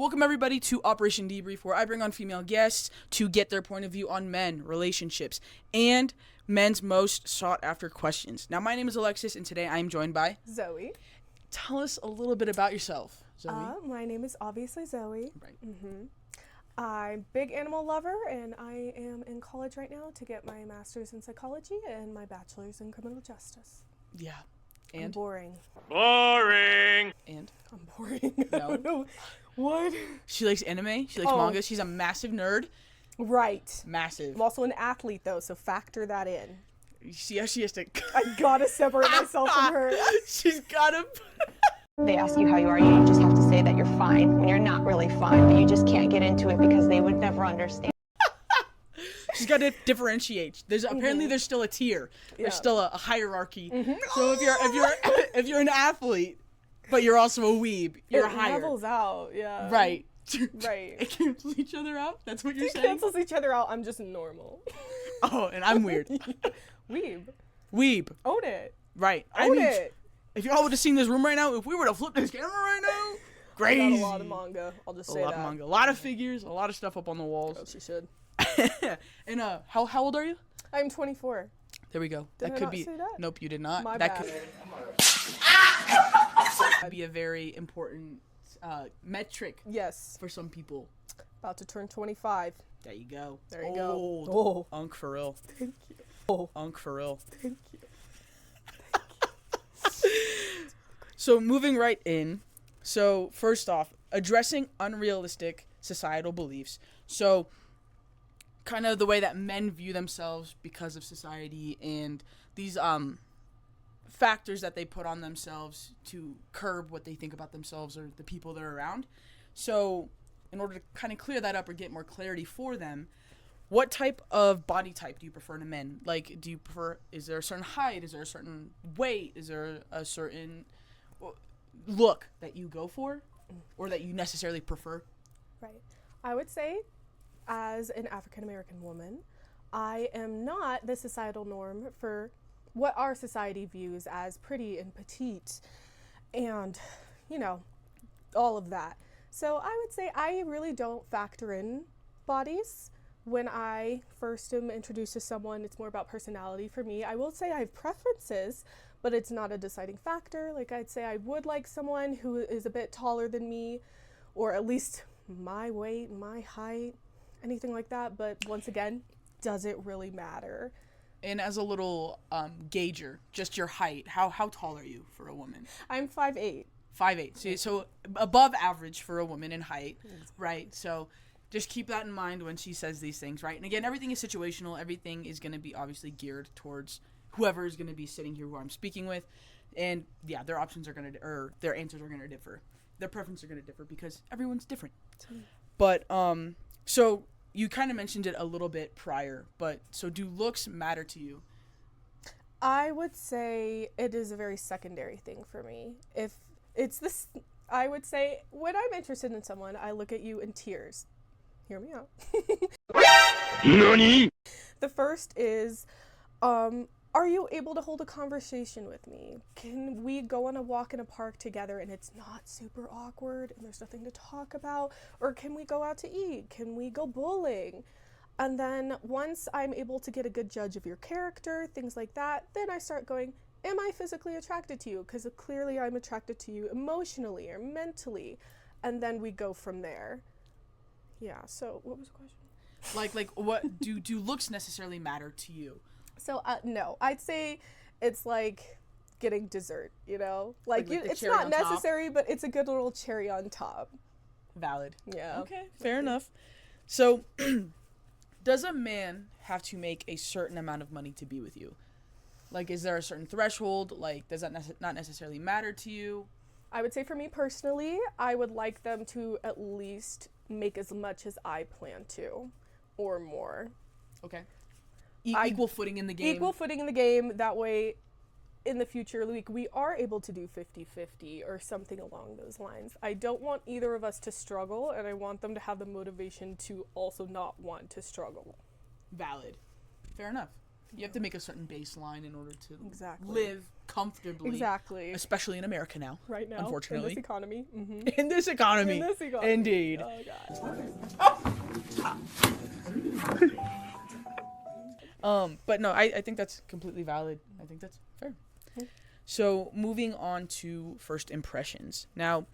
Welcome everybody to Operation Debrief, where I bring on female guests to get their point of view on men, relationships, and men's most sought after questions. Now, my name is Alexis, and today I am joined by Zoe. Tell us a little bit about yourself, Zoe. My name is obviously Zoe. Right. I'm a big animal lover, and I am in college right now to get my master's in psychology and my bachelor's in criminal justice. Yeah. I'm And? boring. Boring. And? I'm boring. No. I don't know. What? She likes anime. She likes manga. She's a massive nerd. Right. Massive. I'm also an athlete, though, so factor that in. She has to... I gotta separate myself from her. She's gotta... They ask you how you are, you just have to say that you're fine when you're not really fine, but you just can't get into it because they would never understand. She's got to differentiate. Apparently there's still a tier. There's still a hierarchy. So if you're an athlete, but you're also a weeb, you're higher. It levels out, yeah. Right. Right. It cancels each other out? That's what you're It saying? cancels each other out. I'm just normal. Oh, and I'm weird. Weeb. Weeb. Own it. Right. Own it. If y'all would have seen this room right now, if we were to flip this camera right now, I crazy. got a lot of manga. I'll just say A lot that. of manga. A lot of figures, a lot of stuff up on the walls. Oh, she should. And how old are you? I'm 24. There we go. Did that I could not be. say that? Nope, you did not. My that bad. could be a very important metric Yes. for some people. About to turn 25. There you go. There you Old. go. Oh. Unk for real. Thank you. Oh. Unk for real. Thank you. So moving right in. So first off, addressing unrealistic societal beliefs. So kind of the way that men view themselves because of society and these factors that they put on themselves to curb what they think about themselves or the people they're around. So in order to kind of clear that up or get more clarity for them, what type of body type do you prefer in men? Like, do you prefer, is there a certain height? Is there a certain weight? Is there a certain look that you go for or that you necessarily prefer? Right. I would say, as an African American woman, I am not the societal norm for what our society views as pretty and petite and, all of that. So I would say I really don't factor in bodies. When I first am introduced to someone, it's more about personality for me. I will say I have preferences, but it's not a deciding factor. Like, I'd say I would like someone who is a bit taller than me, or at least my weight, my height, anything like that. But once again, does it really matter? And as a little gauger, just your height, how tall are you for a woman? I'm 5'8". 5'8". So above average for a woman in height, right? So just keep that in mind when she says these things, right? And again, everything is situational. Everything is going to be obviously geared towards whoever is going to be sitting here who I'm speaking with. And yeah, their options are going to, or their answers are going to differ. Their preferences are going to differ because everyone's different. But, so you kind of mentioned it a little bit prior, but so do looks matter to you? I would say it is a very secondary thing for me. If it's this, I would say when I'm interested in someone, I look at you in tears. Hear me out. NANI? The first is, are you able to hold a conversation with me? Can we go on a walk in a park together and it's not super awkward and there's nothing to talk about? Or can we go out to eat? Can we go bowling? And then once I'm able to get a good judge of your character, things like that, then I start going, am I physically attracted to you? Because clearly I'm attracted to you emotionally or mentally. And then we go from there. Yeah, so what was the question? Like what do looks necessarily matter to you? So no, I'd say it's like getting dessert, Like the it's cherry not on top? necessary, but it's a good little cherry on top. Valid. Yeah. Okay, fair enough. So does a man have to make a certain amount of money to be with you? Like, is there a certain threshold? Like, does that not necessarily matter to you? I would say for me personally, I would like them to at least make as much as I plan to, or more. Okay. Equal footing in the game. Equal footing in the game. That way, in the future, we are able to do 50-50 or something along those lines. I don't want either of us to struggle, and I want them to have the motivation to also not want to struggle. Valid. Fair enough. You have to make a certain baseline in order to Exactly. live comfortably. Exactly. Especially in America now. Right now. Unfortunately. In this economy. Mm-hmm. In this economy. In this economy. Indeed. Oh, God. But no, I think that's completely valid. I think that's fair. So moving on to first impressions. Now,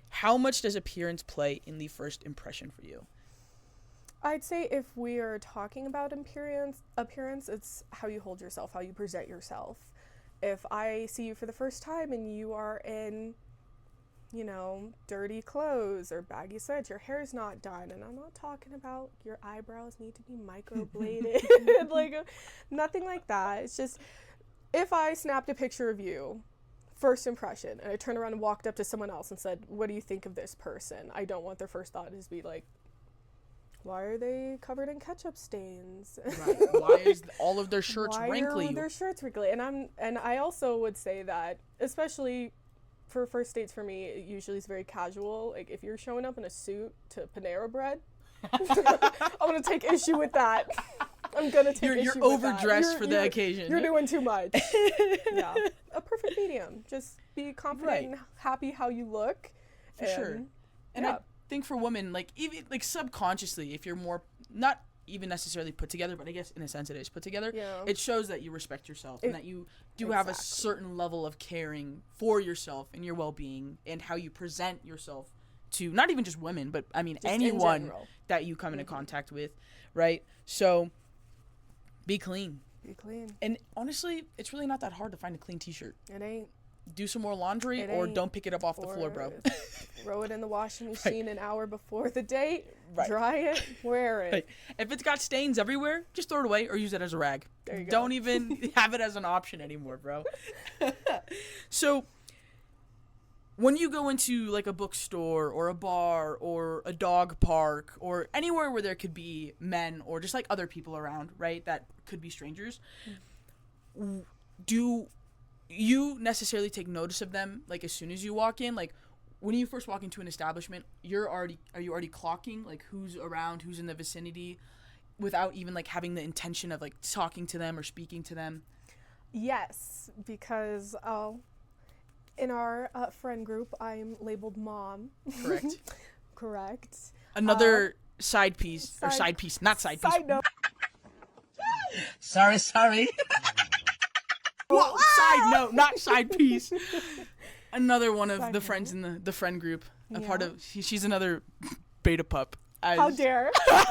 how much does appearance play in the first impression for you? I'd say if we are talking about appearance, it's how you hold yourself, how you present yourself. If I see you for the first time and you are in, dirty clothes or baggy sweats, your hair's not done, and I'm not talking about your eyebrows need to be microbladed, nothing like that. It's just, if I snapped a picture of you, first impression, and I turned around and walked up to someone else and said, what do you think of this person? I don't want their first thought to be like, why are they covered in ketchup stains? Right. Why is all of their shirts wrinkly? Why are their shirts wrinkly? And I also would say that, especially for first dates for me, it usually is very casual. Like, if you're showing up in a suit to Panera Bread, I'm going to take issue with that. I'm going to take issue with that. You're overdressed for the occasion. You're doing too much. Yeah. A perfect medium. Just be confident and happy how you look. For sure. And I think for women, even subconsciously, if you're more, not even necessarily put together, but I guess in a sense it is put together, it shows that you respect yourself and that you do have a certain level of caring for yourself and your well-being and how you present yourself to not even just women, but I mean just anyone that you come into contact with, right? So be clean. Be clean. And honestly, it's really not that hard to find a clean t-shirt. It ain't. Do some more laundry or don't pick it up off the floor, bro. Throw it in the washing machine an hour before the date. Dry it, wear it. If it's got stains everywhere, just throw it away or use it as a rag. There you go. Don't even have it as an option anymore, bro. So when you go into a bookstore or a bar or a dog park or anywhere where there could be men or just other people around, right, that could be strangers, do you necessarily take notice of them as soon as you walk in? When you first walk into an establishment, are you already clocking who's around, who's in the vicinity, without even having the intention of talking to them or speaking to them? Yes, because in our friend group, I'm labeled mom. Correct. Correct. Another side piece. Side note. Sorry. Well, side note, not side piece. Another one of the friends in the friend group. A part of she's another beta pup. How dare! But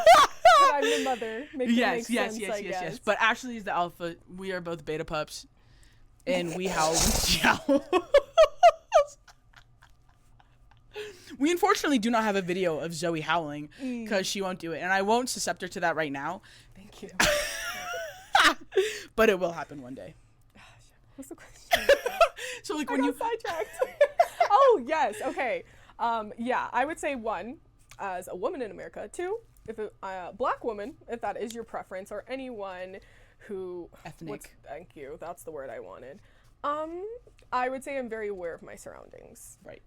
I'm the mother. Yes. But Ashley is the alpha. We are both beta pups, and we howl when yowl. We unfortunately do not have a video of Zoe howling because she won't do it, and I won't suscept her to that right now. Thank you. But it will happen one day. What's the question? So when you sidetracked. Oh yes, okay. I would say 1, as a woman in America. 2, if a black woman, if that is your preference, or anyone who ethnic. Thank you. That's the word I wanted. I would say I'm very aware of my surroundings. Right.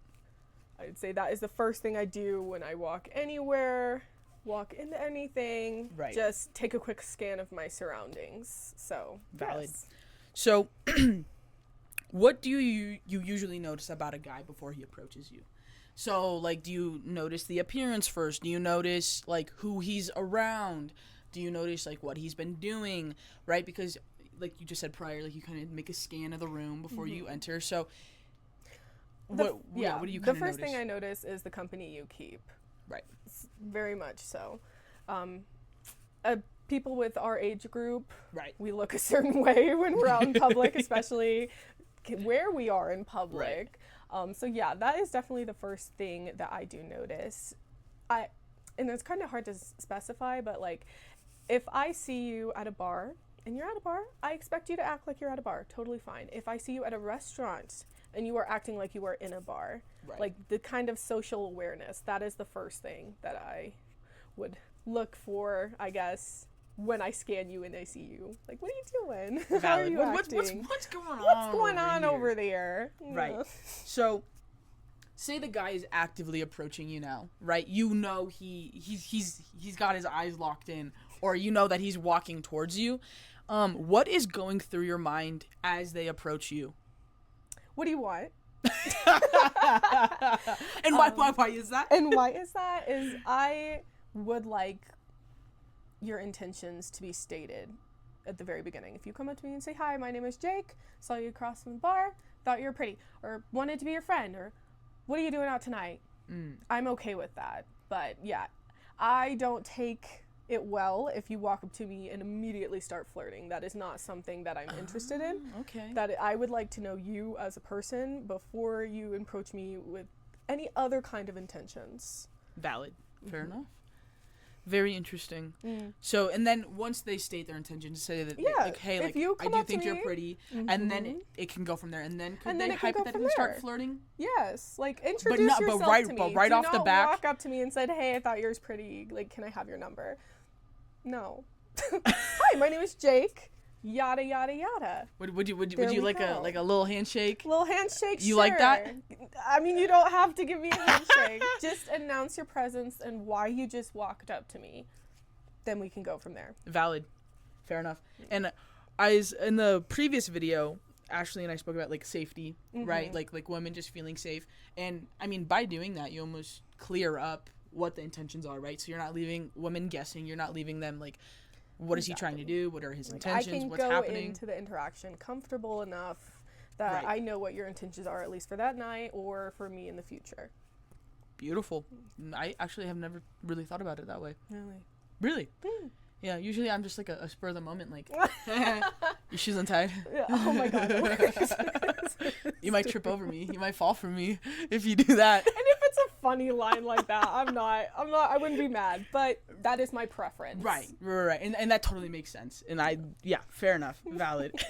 I'd say that is the first thing I do when I walk anywhere, walk into anything. Right. Just take a quick scan of my surroundings. So valid. Yes. So, what do you usually notice about a guy before he approaches you? So, do you notice the appearance first? Do you notice, who he's around? Do you notice, what he's been doing, right? Because, you just said prior, you kind of make a scan of the room before you enter. So, what do you kind of notice? The first thing I notice is the company you keep. Right. Very much so. People with our age group, right, we look a certain way when we're out in public, especially where we are in public. Right. So that is definitely the first thing that I do notice. And it's kind of hard to specify, but if I see you at a bar and you're at a bar, I expect you to act like you're at a bar. Totally fine. If I see you at a restaurant and you are acting like you are in a bar, right, the kind of social awareness, that is the first thing that I would look for, I guess, when I scan you and I see you. What are you doing? How are you acting? What's going on? What's going on over there? Right. So, say the guy is actively approaching you now, right? You know he's got his eyes locked in, or you know that he's walking towards you. What is going through your mind as they approach you? what do you want? And why is that? And why is that? Is I would like your intentions to be stated at the very beginning. If you come up to me and say, hi, my name is Jake, saw you across from the bar, thought you were pretty, or wanted to be your friend, or what are you doing out tonight? I'm okay with that. But yeah, I don't take it well if you walk up to me and immediately start flirting. That is not something that I'm interested in. Okay. That I would like to know you as a person before you approach me with any other kind of intentions. Valid. Fair enough. Very interesting. So, and then once they state their intention to say that, like, hey, like, I do think you're pretty, and then it can go from there. And then could they hypothetically start flirting? Yes, like introduce yourself to me. But right off the bat, walk up to me and said, hey, I thought yours pretty. Like, can I have your number? No. Hi, my name is Jake. Yada yada yada. Would you like a little handshake? Little handshake. You like that? I mean, you don't have to give me a handshake. Just announce your presence and why you just walked up to me. Then we can go from there. Valid. Fair enough. And in the previous video, Ashley and I spoke about like safety, right? Like women just feeling safe. And I mean, by doing that, you almost clear up what the intentions are, right? So you're not leaving women guessing. You're not leaving them like, what is he trying to do? What are his intentions? What's happening? I can go into the interaction comfortable enough that I know what your intentions are, at least for that night or for me in the future. Beautiful. I actually have never really thought about it that way. Really? Yeah, usually I'm just like a spur of the moment, like, your shoes untied. Yeah. Oh my God. You might trip over me. You might fall for me if you do that. And if it's a funny line like that, I wouldn't be mad, but that is my preference. Right. And that totally makes sense. And fair enough. Valid.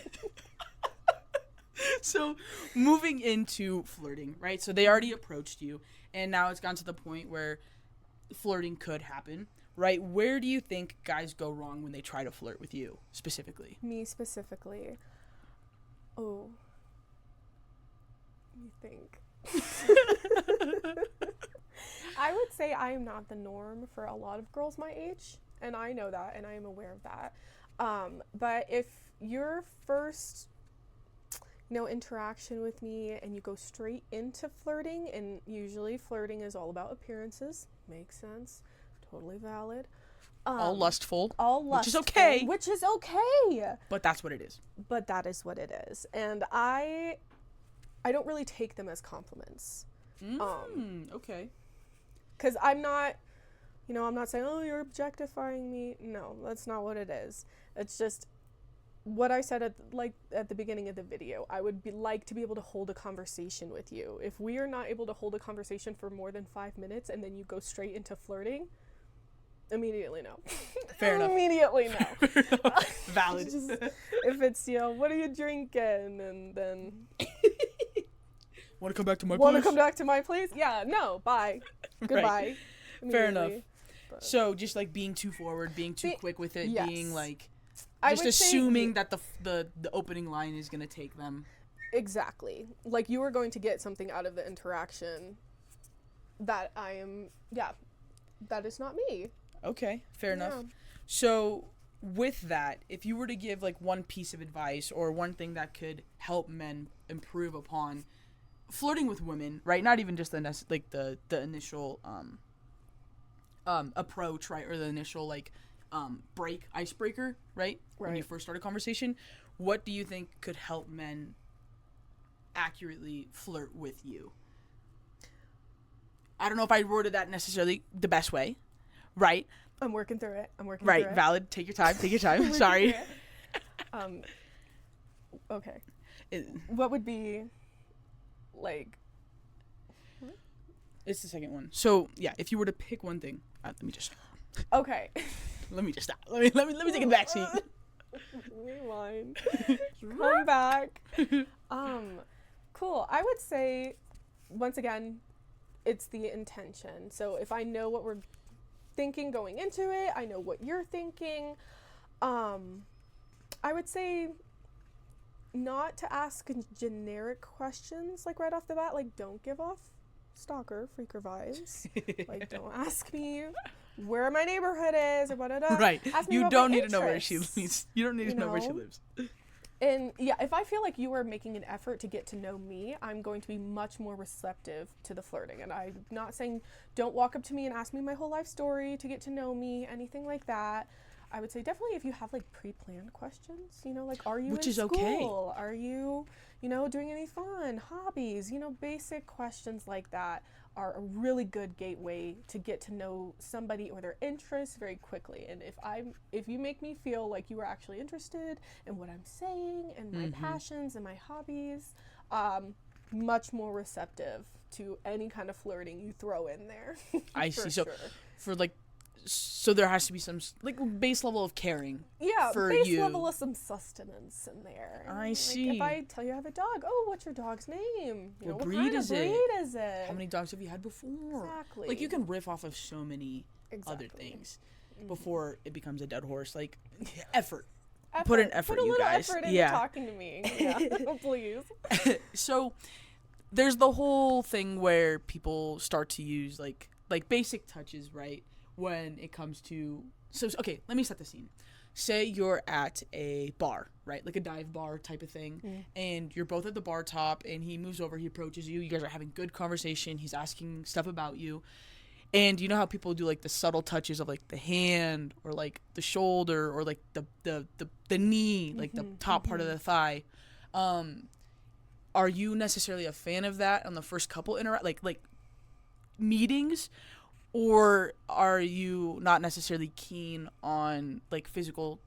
So moving into flirting, right? So they already approached you, and now it's gotten to the point where flirting could happen. Right, where do you think guys go wrong when they try to flirt with you, specifically? Me specifically? Oh. Let me think. I would say I am not the norm for a lot of girls my age, and I know that, and I am aware of that. But if your first, interaction with me and you go straight into flirting, and usually flirting is all about appearances, makes sense. Totally valid. All lustful. Which is okay. But that's what it is. But that is what it is. And I don't really take them as compliments. Okay. Because I'm not, I'm not saying, oh, you're objectifying me. No, that's not what it is. It's just what I said at the beginning of the video. I would like to be able to hold a conversation with you. If we are not able to hold a conversation for more than 5 minutes and then you go straight into flirting, immediately no. Fair enough. Immediately no. Valid. Just, if it's, what are you drinking? And then... Want to come back to my place? Want to come back to my place? Yeah, no, bye. Goodbye. Right. Fair enough. But. So just like being too forward, being too quick with it, yes. being like... Just assuming that the opening line is going to take them. Exactly. Like you are going to get something out of the interaction that that is not me. Okay, fair enough. So with that, if you were to give like one piece of advice or one thing that could help men improve upon flirting with women, right? Not even just the initial approach, right? Or the initial icebreaker, right? When you first start a conversation, what do you think could help men accurately flirt with you? I don't know if I worded that necessarily the best way, right? I'm working through it. Right, valid. Take your time. Sorry. Okay. What would be like? It's the second one. So yeah, if you were to pick one thing, let me just. Okay. Let me just stop. Let me take a back seat. Rewind. Come back. Cool. I would say, once again, it's the intention. So if I know what we're thinking going into it, I know what you're thinking. I would say not to ask generic questions like right off the bat. Like, don't give off stalker, freaker vibes. Like, don't ask me where my neighborhood is or what. Right. You don't need to know where she lives. You don't need to know where she lives. And yeah, if I feel like you are making an effort to get to know me, I'm going to be much more receptive to the flirting. And I'm not saying don't walk up to me and ask me my whole life story to get to know me, anything like that. I would say definitely if you have like pre-planned questions, you know, like are you Which in is school? okay. Are you, you know, doing any fun, hobbies, you know, basic questions like that are a really good gateway to get to know somebody or their interests very quickly. And if you make me feel like you are actually interested in what I'm saying and my passions and my hobbies, much more receptive to any kind of flirting you throw in there. I For see. So sure. for like, so there has to be some like base level of caring. Yeah, for base you. level of some sustenance in there. I Like, see. if I tell you I have a dog, oh, what's your dog's name? You know, What breed kind is of it? breed is it? How many dogs have you had before? Exactly. Like you can riff off of so many other Exactly. things before it becomes a dead horse. Like effort. Effort. Put in effort, Put a you little guys. effort into Yeah. talking to me. Yeah, please. So there's the whole thing where people start to use like basic touches, right? When it comes to okay, let me set the scene. Say you're at a bar, right? Like a dive bar type of thing, and you're both at the bar top and he moves over, he approaches you, you guys are having good conversation, he's asking stuff about you. And you know how people do like the subtle touches of like the hand or like the shoulder or like the knee, like the top part of the thigh. Are you necessarily a fan of that on the first couple like meetings, or are you not necessarily keen on like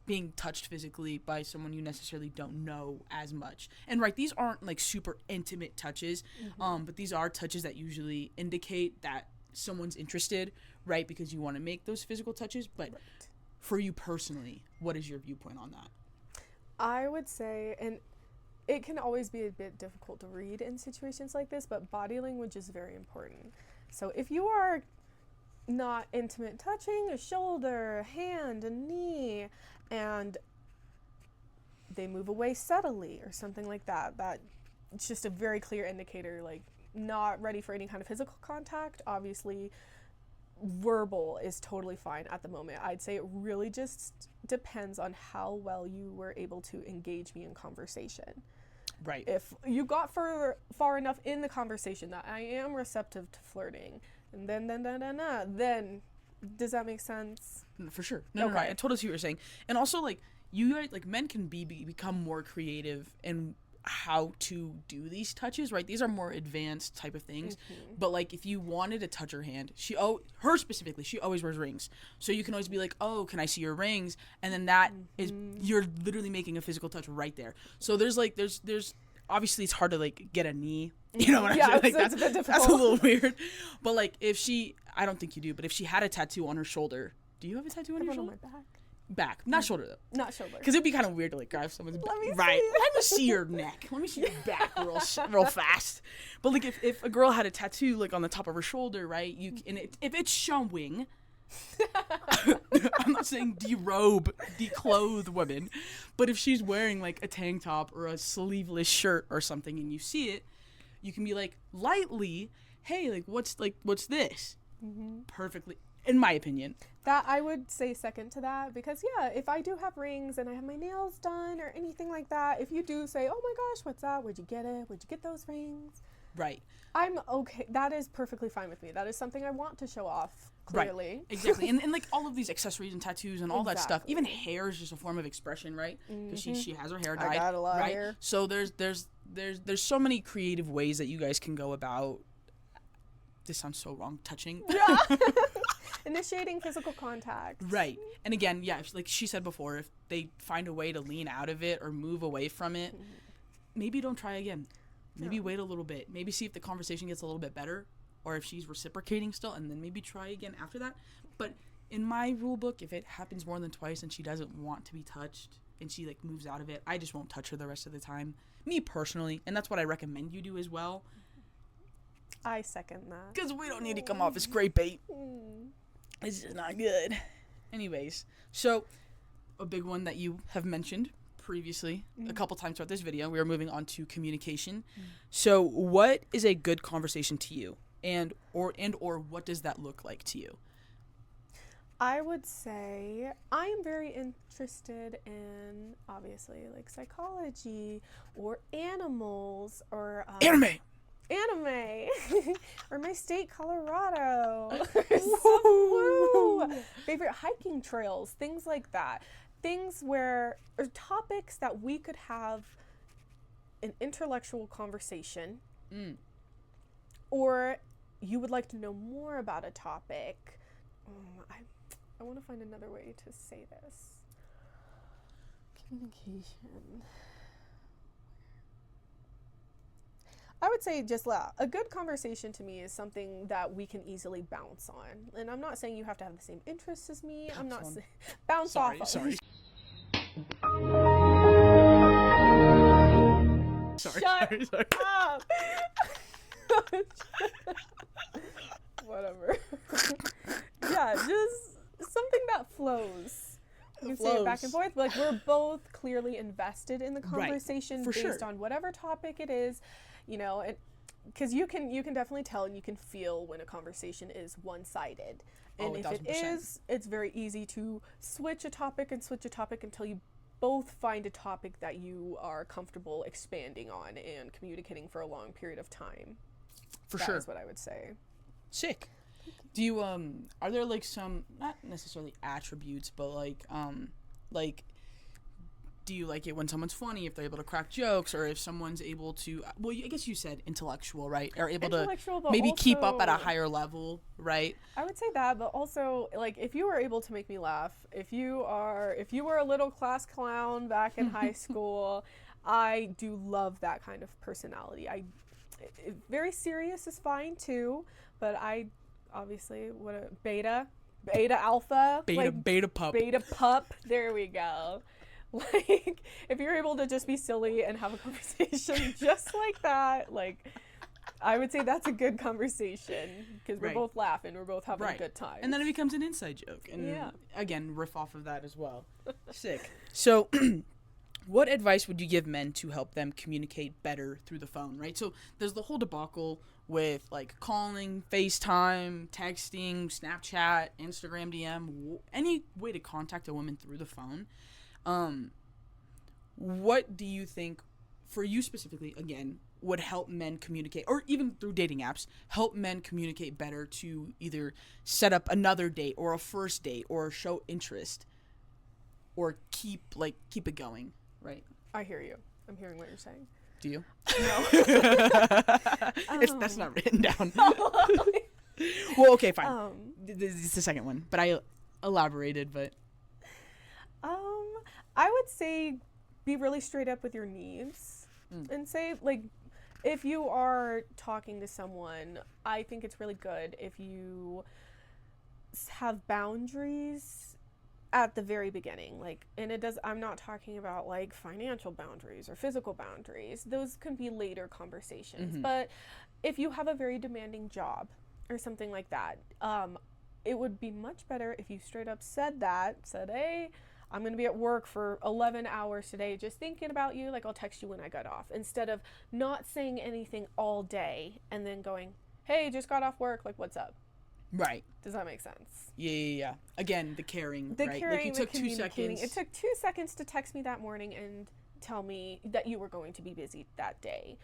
being touched physically by someone you necessarily don't know as much? And right, these aren't like super intimate touches, but these are touches that usually indicate that someone's interested, right? Because you want to make those physical touches. But for you personally, what is your viewpoint on that? I would say, and it can always be a bit difficult to read in situations like this, but body language is very important. So if you are not intimate touching, a shoulder, a hand, a knee, and they move away subtly or something like that, it's just a very clear indicator, like not ready for any kind of physical contact. Obviously, verbal is totally fine at the moment. I'd say it really just depends on how well you were able to engage me in conversation. Right. If you got far enough in the conversation that I am receptive to flirting, and then does that make sense? For sure. No, Okay. I totally see what you're saying. And also, like, you guys, like, men can become more creative in how to do these touches, right? These are more advanced type of things. But, like, if you wanted to touch her hand, her specifically, she always wears rings. So you can always be like, oh, can I see your rings? And then that is, you're literally making a physical touch right there. So there's obviously it's hard to, like, get a knee. You know what I'm saying? Like, it's a bit difficult. That's a little weird. But, like, I don't think you do, but if she had a tattattoo on her shoulder, do you have a tattoo on your shoulder? On my back. Back. Not shoulder, though. Not shoulder. Because it'd be kind of weird to, like, grab someone's back. Let me right. see. Let me see your neck. Let me see your back real fast. But, like, if a girl had a tattoo, like, on the top of her shoulder, right, if it's showing... I'm not saying declothe women, but if she's wearing like a tank top or a sleeveless shirt or something and you see it, you can be like lightly, hey, like what's this? Perfectly, in my opinion. That I would say second to that, because yeah, if I do have rings and I have my nails done or anything like that, if you do say, oh my gosh, what's that? Where'd you get it? Where'd you get those rings? Right. I'm okay. That is perfectly fine with me. That is something I want to show off, clearly. Right. Exactly. and like all of these accessories and tattoos and all that stuff, Exactly. even hair is just a form of expression, right? Because she has her hair dyed. I got a lot of right? hair. So there's so many creative ways that you guys can go about. This sounds so wrong. Touching. Yeah. Initiating physical contact. Right. And again, yeah, like she said before, if they find a way to lean out of it or move away from it, maybe don't try again. Maybe wait a little bit. Maybe see if the conversation gets a little bit better, or if she's reciprocating still, and then maybe try again after that. But in my rule book, if it happens more than twice and she doesn't want to be touched and she like moves out of it, I just won't touch her the rest of the time. Me personally, and that's what I recommend you do as well. I second that. Because we don't need to come off as great bait. It's just not good. Anyways, so a big one that you have mentioned previously a couple times throughout this video, we are moving on to communication. So what is a good conversation to you? And or what does that look like to you? I would say I am very interested in, obviously, like psychology or animals or Anime. or my state, Colorado. Woo! Favorite hiking trails, things like that. Things or topics that we could have an intellectual conversation, or you would like to know more about a topic. I want to find another way to say this. Communication. I would say just a good conversation to me is something that we can easily bounce on. And I'm not saying you have to have the same interests as me. I'm not saying bounce off of. Sorry. Shut up. Whatever. Yeah, just something that flows. You can say it back and forth. Like, we're both clearly invested in the conversation based on whatever topic it is, you know, because you can definitely tell and you can feel when a conversation is one-sided. And if 1000%. it is, it's very easy to switch a topic until you both find a topic that you are comfortable expanding on and communicating for a long period of time. That is what I would say. Sick. Do you are there like some, not necessarily attributes, but like do you like it when someone's funny, if they're able to crack jokes, or if someone's able to, well, I guess you said intellectual, right? Or able to maybe keep up at a higher level, right? I would say that, but also, like, if you were able to make me laugh, if you were a little class clown back in high school, I do love that kind of personality. Very serious is fine too, but I obviously beta alpha, beta pup. There we go. Like, if you're able to just be silly and have a conversation just like that, like, I would say that's a good conversation because we're both laughing, we're both having a good time. And then it becomes an inside joke. And again, riff off of that as well. Sick. So, what advice would you give men to help them communicate better through the phone, right? So, there's the whole debacle with, like, calling, FaceTime, texting, Snapchat, Instagram DM, any way to contact a woman through the phone. What do you think, for you specifically, again, would help men communicate, or even through dating apps, help men communicate better to either set up another date or a first date or show interest or keep it going, right? I hear you. I'm hearing what you're saying. Do you? No. That's not written down. Well, okay, fine. This is the second one, but I elaborated, but... I would say be really straight up with your needs and say, like, if you are talking to someone, I think it's really good if you have boundaries at the very beginning. Like, and I'm not talking about, like, financial boundaries or physical boundaries. Those can be later conversations. But if you have a very demanding job or something like that, it would be much better if you straight up said, hey, I'm going to be at work for 11 hours today just thinking about you. Like, I'll text you when I got off. Instead of not saying anything all day and then going, hey, just got off work. Like, what's up? Right. Does that make sense? Yeah. Again, the caring, right? Caring, like, you took 2 seconds. It took 2 seconds to text me that morning and tell me that you were going to be busy that day.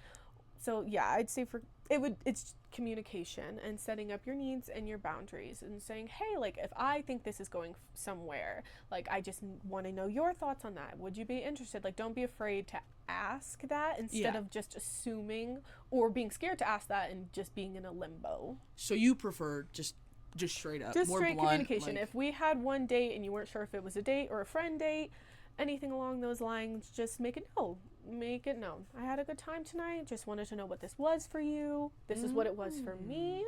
So, yeah, I'd say it's communication and setting up your needs and your boundaries and saying, hey, like, if I think this is going somewhere, like, I just want to know your thoughts on that. Would you be interested? Like, don't be afraid to ask that instead of just assuming or being scared to ask that and just being in a limbo. So you prefer just straight up, just more straight blunt, communication. like... If we had one date and you weren't sure if it was a date or a friend date, anything along those lines, just make it known. I had a good time tonight. Just wanted to know what this was for you. This is what it was for me.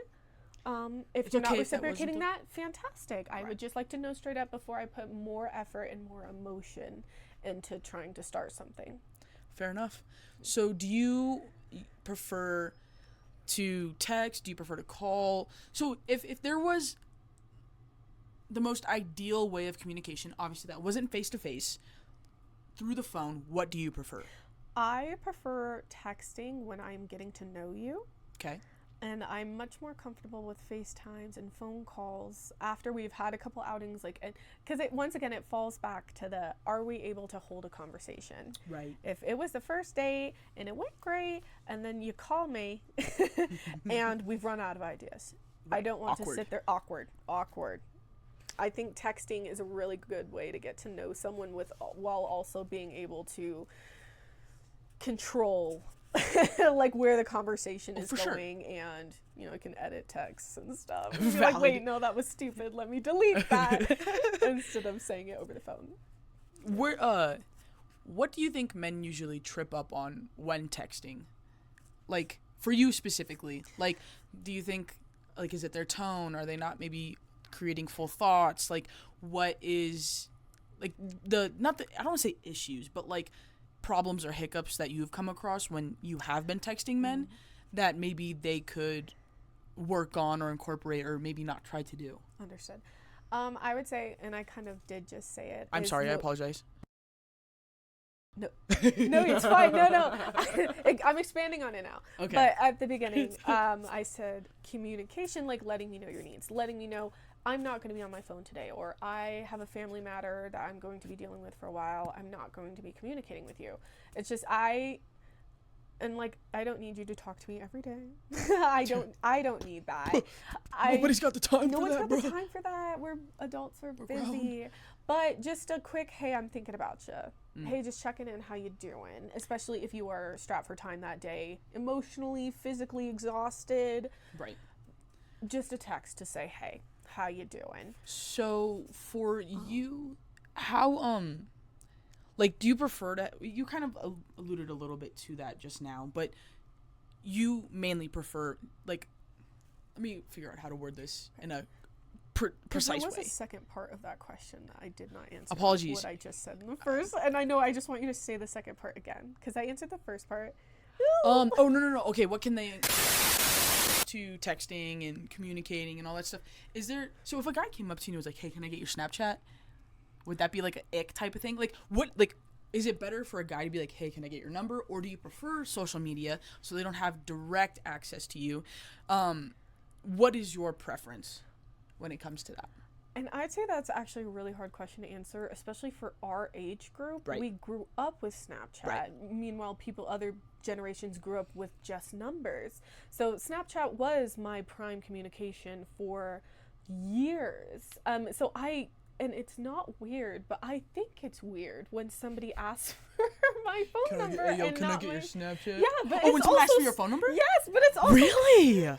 If you're not reciprocating that, fantastic. I would just like to know straight up before I put more effort and more emotion into trying to start something. Fair enough. So do you prefer to text? Do you prefer to call? So if there was the most ideal way of communication, obviously that wasn't face-to-face, through the phone, what do you prefer? I prefer texting when I'm getting to know you. Okay. And I'm much more comfortable with FaceTimes and phone calls after we've had a couple outings, like, because once again, it falls back to the, are we able to hold a conversation? Right. If it was the first date and it went great, and then you call me and we've run out of ideas. Right. I don't want to sit there, awkward. I think texting is a really good way to get to know someone while also being able to control like where the conversation is going, and you know, I can edit texts and stuff. And be like, wait, no, that was stupid. Let me delete that instead of saying it over the phone. What do you think men usually trip up on when texting? Like, for you specifically, like, do you think, like, is it their tone? Are they not maybe creating full thoughts? Like, what is, like, I don't want to say issues, but like problems or hiccups that you've come across when you have been texting men that maybe they could work on or incorporate or maybe not try to do? Understood. I would say, and I kind of did just say it. I'm sorry, I apologize. No, it's fine. No. I'm expanding on it now. Okay. But at the beginning, I said communication, like letting me know your needs, letting me know I'm not going to be on my phone today, or I have a family matter that I'm going to be dealing with for a while. I'm not going to be communicating with you. It's just I don't need you to talk to me every day. I don't need that. Nobody's got the time for that, No one's got bro. the time for that. We're adults. We're busy. Grown. But just a quick, hey, I'm thinking about you. Hey, just checking in, how you doing? Especially if you are strapped for time that day, emotionally, physically exhausted. Right. Just a text to say, hey, how you doing? So for you, how like, do you prefer to, you kind of alluded a little bit to that just now, but you mainly prefer, like, let me figure out how to word this in a precise way. There was a second part of that question that I did not answer. Apologies. What I just said in the first, and I know I just want you to say the second part again, because I answered the first part. Oh, no. Okay, what can they to texting and communicating and all that stuff? Is there, so if a guy came up to you and was like, hey, can I get your Snapchat? Would that be like an ick type of thing? Like, what, like, is it better for a guy to be like, hey, can I get your number? Or do you prefer social media so they don't have direct access to you? What is your preference when it comes to that? And I'd say that's actually a really hard question to answer, especially for our age group. Right. We grew up with Snapchat. Right. Meanwhile, other generations grew up with just numbers. So Snapchat was my prime communication for years. And it's not weird, but I think it's weird when somebody asks for my phone number. Can I get your Snapchat? Yeah, but when someone asks for your phone number? Yes, but it's also... Really?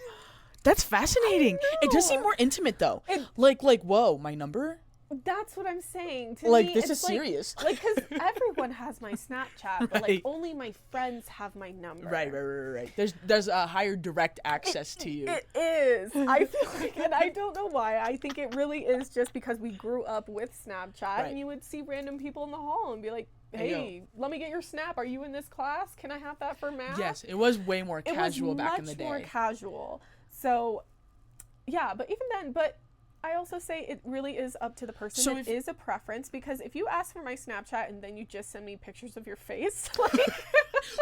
That's fascinating. It does seem more intimate, though. Like, whoa, my number? That's what I'm saying. To like, me, this is serious. Like, because everyone has my Snapchat, but like only my friends have my number. Right. There's a higher direct access to you. It is. I feel like, and I don't know why. I think it really is just because we grew up with Snapchat, and you would see random people in the hall and be like, hey, let me get your Snap. Are you in this class? Can I have that for math? Yes, it was way more casual back in the day. It was much more casual. So, yeah, but even then, I also say it really is up to the person. So it is a preference, because if you ask for my Snapchat and then you just send me pictures of your face, like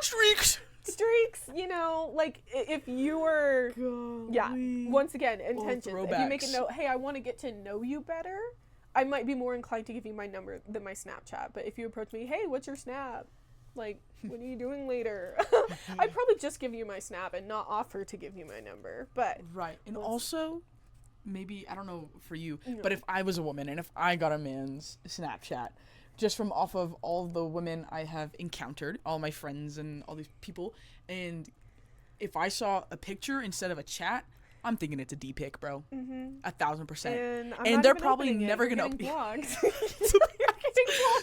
streaks, you know, like if you were, once again, intentions. If you make a note, hey, I want to get to know you better, I might be more inclined to give you my number than my Snapchat. But if you approach me, hey, what's your Snap? Like, what are you doing later? I'd probably just give you my Snap and not offer to give you my number. But right, and also, maybe, I don't know for you, but if I was a woman and if I got a man's Snapchat, just from off of all the women I have encountered, all my friends and all these people, and if I saw a picture instead of a chat, I'm thinking it's a D pic, bro. 1,000%. And they're probably never gonna open it.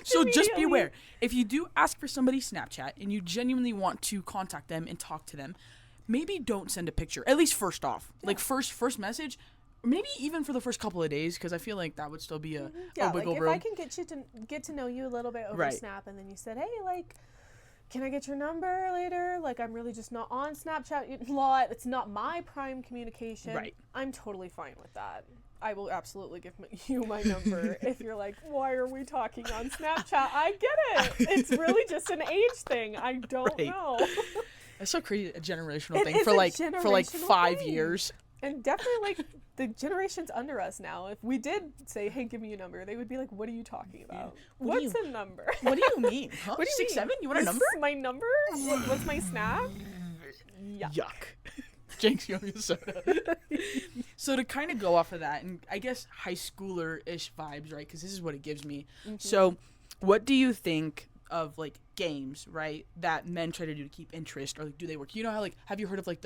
So just be aware. If you do ask for somebody's Snapchat and you genuinely want to contact them and talk to them, maybe don't send a picture. At least first off, like first message, maybe even for the first couple of days, because I feel like that would still be a wiggle room. If I can get to know you a little bit over Snap, and then you said, hey, like, can I get your number later? Like, I'm really just not on Snapchat a lot. It's not my prime communication. Right. I'm totally fine with that. I will absolutely give you my number. If you're like, why are we talking on Snapchat? I get it. It's really just an age thing. I don't know. That's so crazy, a generational It thing is for a like generational 5 thing. years. And definitely, like, the generations under us now, if we did say, hey, give me a number, they would be like, what are you talking about? What do What's a number? What do you mean? Huh? What do you 6'7"? mean? You want a This number? is my number? What's my snack? Yuck. Yuck. Jinx, you owe me a soda. So to kind of go off of that, and I guess high schooler-ish vibes, right? Because this is what it gives me. So what do you think of, like, games, right, that men try to do to keep interest, or, like, do they work? You know how, like, have you heard of, like,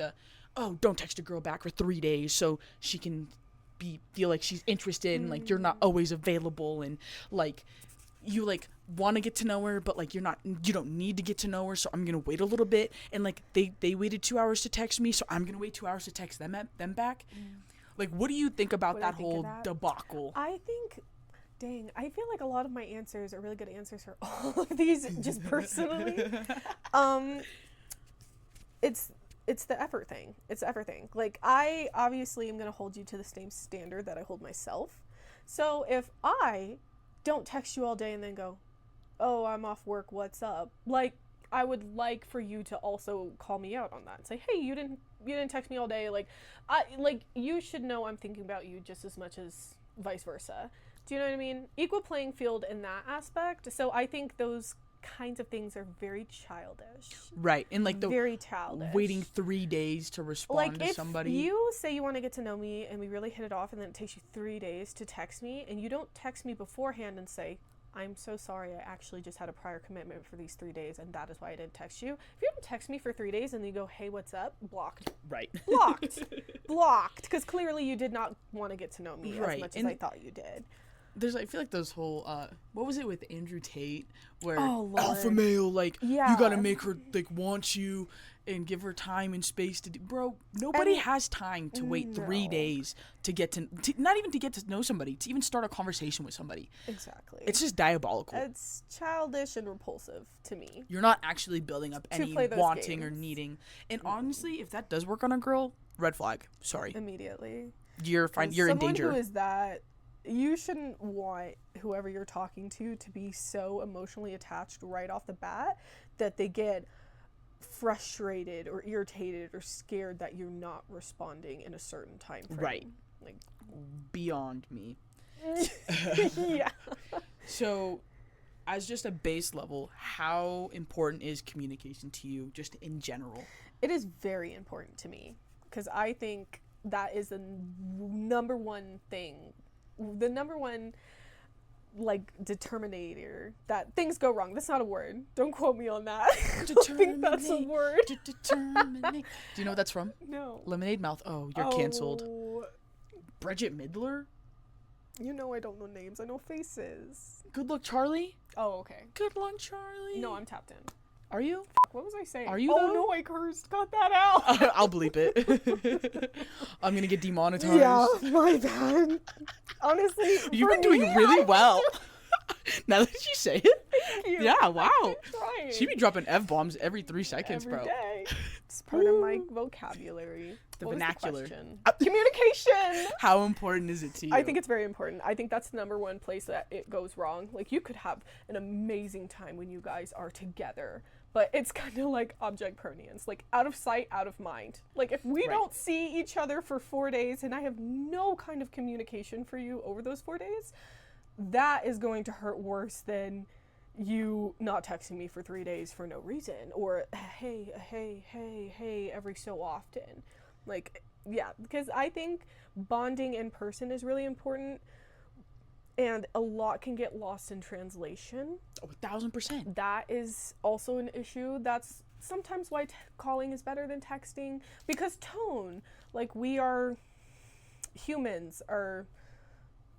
don't text a girl back for 3 days so she can feel like she's interested and, like, you're not always available, and, like, you, like, want to get to know her, but, like, you don't need to get to know her, so I'm gonna wait a little bit, and, like, they waited 2 hours to text me, so I'm gonna wait 2 hours to text them back. Like, what do you think about What I that think of whole that? debacle? I think, dang, I feel like a lot of my answers are really good answers for all of these, just personally. It's the effort thing. It's the effort thing. Like, I obviously am going to hold you to the same standard that I hold myself. So if I don't text you all day and then go, oh, I'm off work, what's up? Like, I would like for you to also call me out on that and say, hey, you didn't text me all day. Like, you should know I'm thinking about you just as much as vice versa. Do you know what I mean? Equal playing field in that aspect. So I think those kinds of things are very childish. Right, and, like, the Very childish. waiting 3 days to respond Like, to if somebody. you say you want to get to know me and we really hit it off, and then it takes you 3 days to text me, and you don't text me beforehand and say, I'm so sorry, I actually just had a prior commitment for these 3 days, and that is why I didn't text you. If you don't text me for 3 days and then you go, hey, what's up? Blocked. Right. Blocked. Blocked. Because clearly you did not want to get to know me Right, as much as and I thought you did. I feel like those whole, what was it with Andrew Tate, where Oh, Lord. alpha male, like, Yeah. you gotta make her, like, want you and give her time and space to do. Bro, nobody And- has time to wait 3 No. days to get to, not even to get to know somebody, to even start a conversation with somebody. Exactly. It's just diabolical. It's childish and repulsive to me. You're not actually building up any play those wanting or games. needing. And honestly, if that does work on a girl, red flag. Sorry. Immediately. You're fine. You're in danger. Someone who is that, you shouldn't want whoever you're talking to be so emotionally attached right off the bat that they get frustrated or irritated or scared that you're not responding in a certain time frame. Right. Like, Beyond me. yeah. So, as just a base level, how important is communication to you, just in general? It is very important to me because I think that is the number one thing, the number one, like, determinator that things go wrong. That's not a word. Don't quote me on that. I don't think that's a word. Determinate. Do you know what that's from? No. Lemonade Mouth. Oh, you're canceled. Oh, Bridget Midler? you know I don't know names. I know faces. Good luck, Charlie? Oh, okay. Good luck, Charlie. No, I'm tapped in. Are you? What was I saying? Are you, Oh, though? no, I cursed. Got that out. I'll bleep it. I'm gonna get demonetized. Yeah, my bad. Honestly, You've for been doing me, really I- well. Now that you say it. Thank you. Yeah, wow. I'm trying. She be dropping F-bombs every 3 seconds, Every bro. day. It's part of my vocabulary. The What was vernacular. question? Communication. How important is it to you? I think it's very important. I think that's the number one place that it goes wrong. Like, you could have an amazing time when you guys are together, but it's kind of like object permanence, like out of sight, out of mind. Like, if we Right. don't see each other for 4 days and I have no kind of communication for you over those 4 days, that is going to hurt worse than you not texting me for 3 days for no reason, or hey every so often. Like, yeah, because I think bonding in person is really important, and a lot can get lost in translation. Oh, 1,000%. That is also an issue. That's sometimes why calling is better than texting, because tone, like, humans are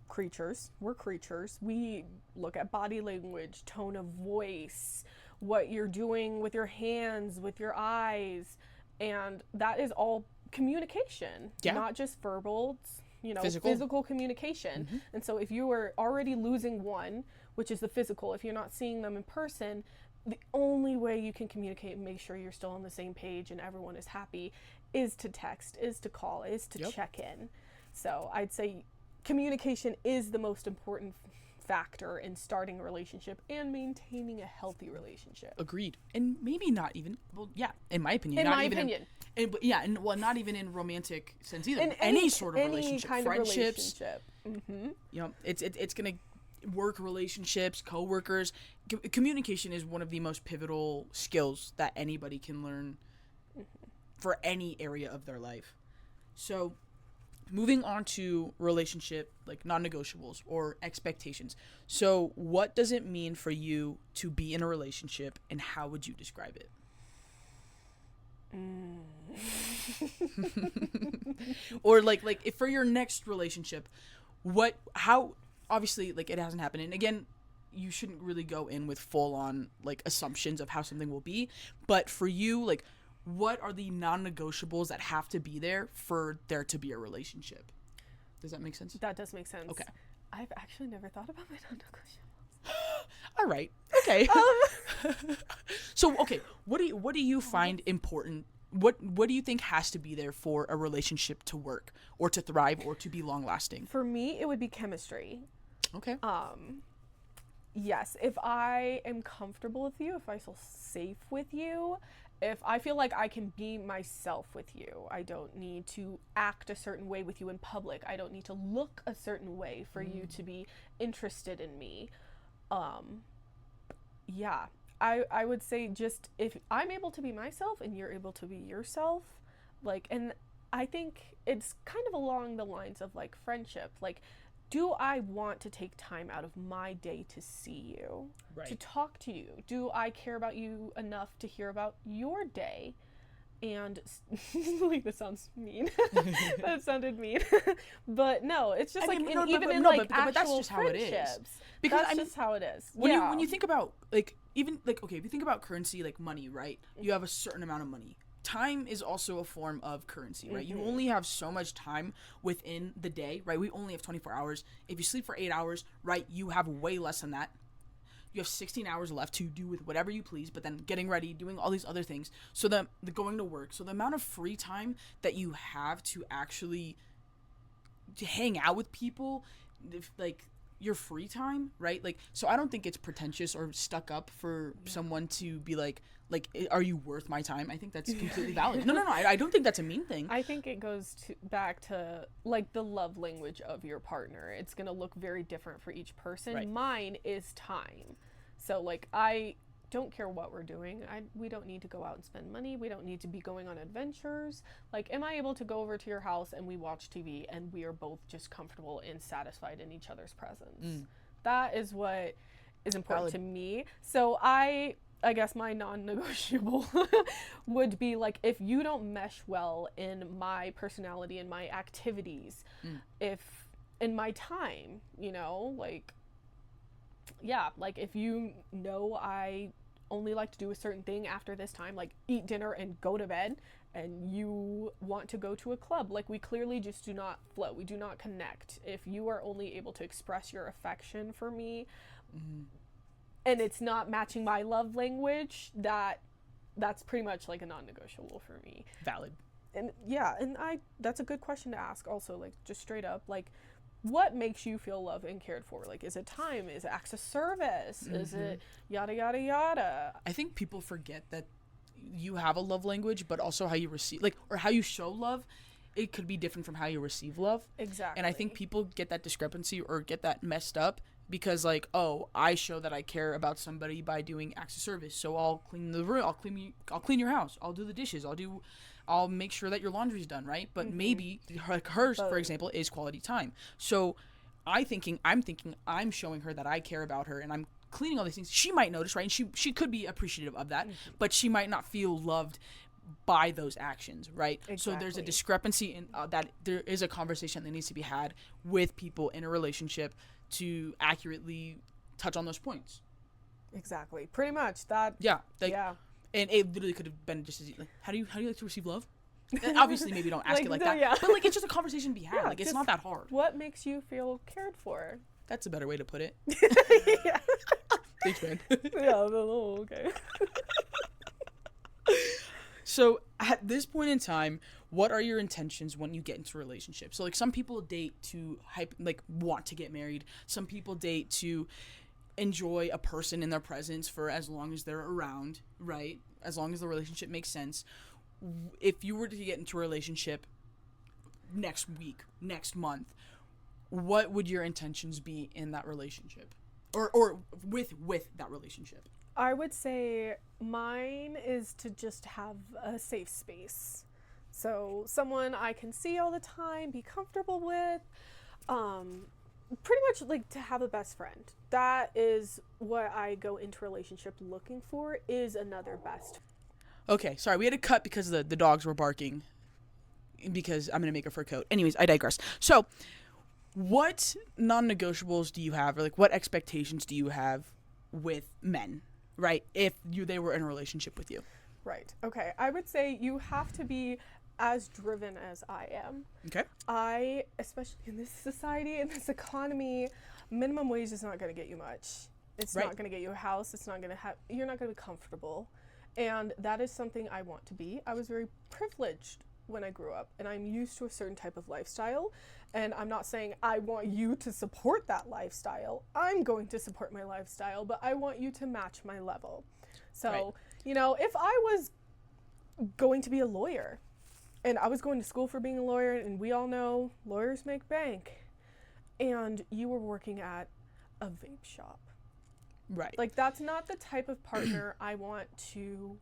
creatures. We're creatures. We look at body language, tone of voice, what you're doing with your hands, with your eyes, and that is all communication, Yeah. not just verbal, Physical. physical communication. And so if you are already losing one, which is the physical, if you're not seeing them in person, the only way you can communicate and make sure you're still on the same page and everyone is happy is to text, is to call, is to Yep. check in. So I'd say communication is the most important factor in starting a relationship and maintaining a healthy relationship. Agreed. And maybe not even, well, yeah, in my opinion. In not my even opinion. But yeah, and well, not even in romantic sense either. In any sort of any relationship, kind friendships. of relationship. You know, it's gonna work relationships, coworkers. Communication is one of the most pivotal skills that anybody can learn for any area of their life. So, moving on to relationship, like non-negotiables or expectations. So, what does it mean for you to be in a relationship, and how would you describe it? Or like if for your next relationship, how obviously like it hasn't happened, and again, you shouldn't really go in with full on like assumptions of how something will be, but for you, like, what are the non-negotiables that have to be there for there to be a relationship? Does that make sense? That does make sense. Okay. I've actually never thought about my non-negotiables. All right. Okay. So, okay, what do you find important? What do you think has to be there for a relationship to work or to thrive or to be long lasting? For me, it would be chemistry. Okay. Yes, if I am comfortable with you, if I feel safe with you, if I feel like I can be myself with you, I don't need to act a certain way with you in public. I don't need to look a certain way for you to be interested in me. Yeah, I would say just if I'm able to be myself and you're able to be yourself, like, and I think it's kind of along the lines of like friendship. Like, do I want to take time out of my day to see you, to talk to you? Do I care about you enough to hear about your day? And like, that sounds mean. That sounded mean. But no, it's just actual that's just how it is. Because that's just how it is. When you think about like, even like, okay, if you think about currency, like money, right? You have a certain amount of money. Time is also a form of currency, right? You only have so much time within the day, right? We only have 24 hours. If you sleep for 8 hours, right, you have way less than that. You have 16 hours left to do with whatever you please, but then getting ready, doing all these other things. So the going to work. So the amount of free time that you have to actually to hang out with people, like your free time, right? Like, so I don't think it's pretentious or stuck up for someone to be like, are you worth my time? I think that's completely valid. No, I don't think that's a mean thing. I think it goes back to like the love language of your partner. It's going to look very different for each person. Right. Mine is time. So like, I don't care what we're doing. We don't need to go out and spend money. We don't need to be going on adventures. Like, am I able to go over to your house and we watch TV and we are both just comfortable and satisfied in each other's presence? That is what is important to me. So I guess my non-negotiable would be like, if you don't mesh well in my personality and my activities, if in my time, you know, like, yeah, like if you know I only like to do a certain thing after this time, like eat dinner and go to bed, and you want to go to a club, like we clearly just do not flow. We do not connect. If you are only able to express your affection for me, and it's not matching my love language, that's pretty much like a non-negotiable for me. Valid. And yeah, and that's a good question to ask also, like just straight up, like, what makes you feel loved and cared for? Like, is it time? Is it acts of service? Is it yada, yada, yada? I think people forget that you have a love language, but also how you receive, like, or how you show love, it could be different from how you receive love. Exactly. And I think people get that discrepancy or get that messed up because, like, oh, I show that I care about somebody by doing acts of service. So I'll clean the room, I'll clean your house, I'll do the dishes, I'll make sure that your laundry's done, right? But maybe hers, for example, is quality time. So I'm thinking I'm showing her that I care about her and I'm cleaning all these things. She might notice, right? And she could be appreciative of that, but she might not feel loved by those actions, right? Exactly. So there's a discrepancy in that there is a conversation that needs to be had with people in a relationship to accurately touch on those points. Exactly. Pretty much that. Yeah. Yeah. And it literally could have been just as like, how do you like to receive love? And obviously, maybe don't ask Like, it like no, that. yeah. But like, it's just a conversation to be had. Yeah, like, it's just not that hard. What makes you feel cared for? That's a better way to put it. Yeah. Thanks, man. Yeah. Okay. So, at this point in time, what are your intentions when you get into a relationship? So like some people date to want to get married. Some people date to enjoy a person in their presence for as long as they're around, right? As long as the relationship makes sense. If you were to get into a relationship next week, next month, what would your intentions be in that relationship? Or with that relationship? I would say mine is to just have a safe space. So someone I can see all the time, be comfortable with, pretty much like to have a best friend. That is what I go into a relationship looking for, is another best. Okay, sorry, we had to cut because the dogs were barking because I'm going to make a fur coat. Anyways, I digress. So, what non-negotiables do you have, or like what expectations do you have with men, right? If they were in a relationship with you. Right. Okay. I would say you have to be as driven as I am. Okay. Especially in this society, in this economy, minimum wage is not going to get you much. It's Right. not going to get you a house. It's not going to you're not going to be comfortable. And that is something I want to be. I was very privileged when I grew up, and I'm used to a certain type of lifestyle. And I'm not saying I want you to support that lifestyle. I'm going to support my lifestyle, but I want you to match my level. So, Right. If I was going to be a lawyer, and I was going to school for being a lawyer, and we all know lawyers make bank, and you were working at a vape shop. Right. Like, that's not the type of partner I want to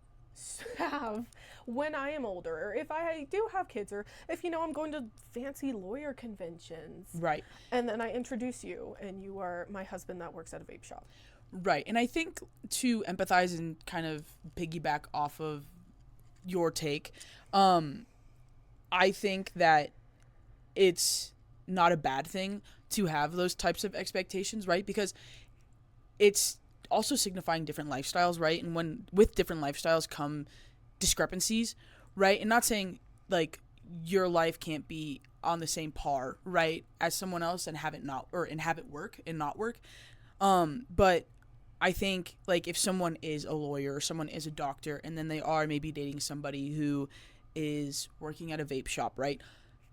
have when I am older, or if I do have kids, or if, I'm going to fancy lawyer conventions. Right. And then I introduce you, and you are my husband that works at a vape shop. Right. And I think to empathize and kind of piggyback off of your take, I think that it's not a bad thing to have those types of expectations, right? Because it's also signifying different lifestyles, right? And when with different lifestyles come discrepancies, right? And not saying like your life can't be on the same par, right, as someone else and have it work and not work. But I think like if someone is a lawyer or someone is a doctor and then they are maybe dating somebody who is working at a vape shop, right?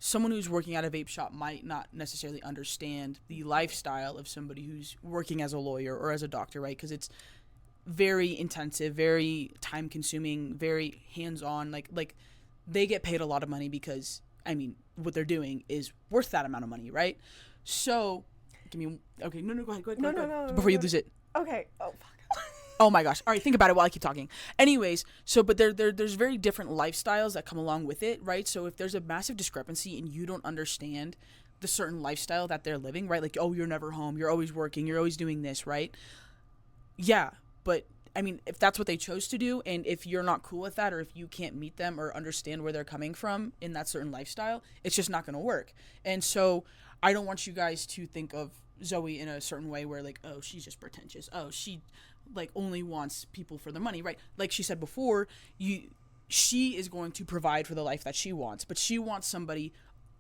Someone who's working at a vape shop might not necessarily understand the lifestyle of somebody who's working as a lawyer or as a doctor, right? Because it's very intensive, very time consuming, very hands-on. Like they get paid a lot of money because, what they're doing is worth that amount of money, right? So, go ahead. No, Before you lose it. Okay. Oh, fuck. Oh my gosh. All right, think about it while I keep talking. Anyways, but there's very different lifestyles that come along with it, right? So if there's a massive discrepancy and you don't understand the certain lifestyle that they're living, right? Like, oh, you're never home, you're always working, you're always doing this, right? Yeah, but if that's what they chose to do, and if you're not cool with that, or if you can't meet them or understand where they're coming from in that certain lifestyle, it's just not going to work. And so I don't want you guys to think of Zoe in a certain way where like, oh, she's just pretentious. Oh, she like only wants people for the money, right? Like she said before, she is going to provide for the life that she wants, but she wants somebody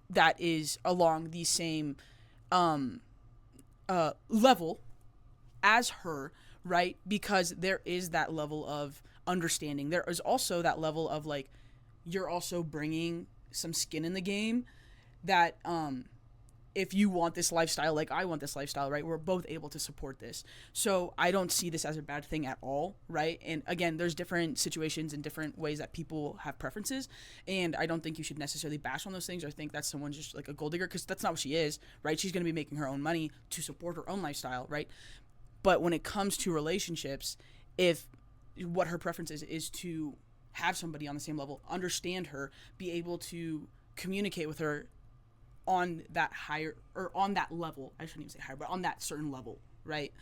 that is along the same level as her, right? Because there is that level of understanding. There is also that level of like, you're also bringing some skin in the game that if you want this lifestyle like I want this lifestyle, right, we're both able to support this. So I don't see this as a bad thing at all, right? And again, there's different situations and different ways that people have preferences, and I don't think you should necessarily bash on those things or think that someone's just like a gold digger, because that's not what she is, right? She's going to be making her own money to support her own lifestyle, right? But when it comes to relationships, if what her preference is to have somebody on the same level, understand her, be able to communicate with her on that higher, or on that level, I shouldn't even say higher, but on that certain level, right?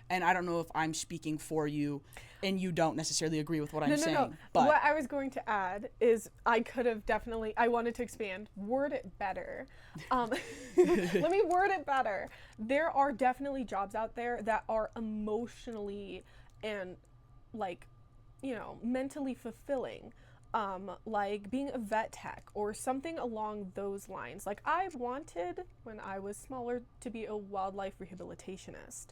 And I don't know if I'm speaking for you and you don't necessarily agree with what I'm saying. No. But what I was going to add is I wanted to expand, word it better. Let me word it better. There are definitely jobs out there that are emotionally and mentally fulfilling. Like being a vet tech or something along those lines. Like I wanted, when I was smaller, to be a wildlife rehabilitationist,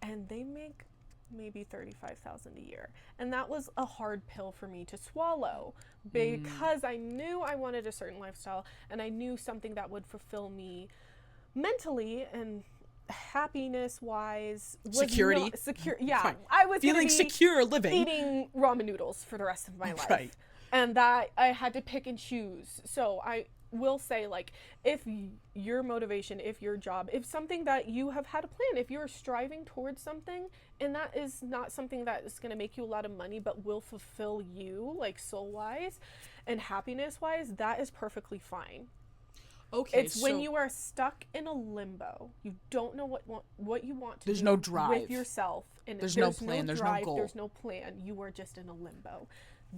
and they make maybe 35,000 a year. And that was a hard pill for me to swallow because I knew I wanted a certain lifestyle, and I knew something that would fulfill me mentally and happiness wise. Security. Yeah. Fine. I was Feeling gonna be secure living. eating ramen noodles for the rest of my life. Right. And that I had to pick and choose. So I will say, like, if your motivation, if your job, if something that you have had a plan, if you're striving towards something and that is not something that is going to make you a lot of money but will fulfill you, like, soul wise and happiness wise, that is perfectly fine. Okay, it's when you are stuck in a limbo, you don't know what you want to there's do no drive with yourself, and there's no plan, there's no goal, there's no plan, you are just in a limbo.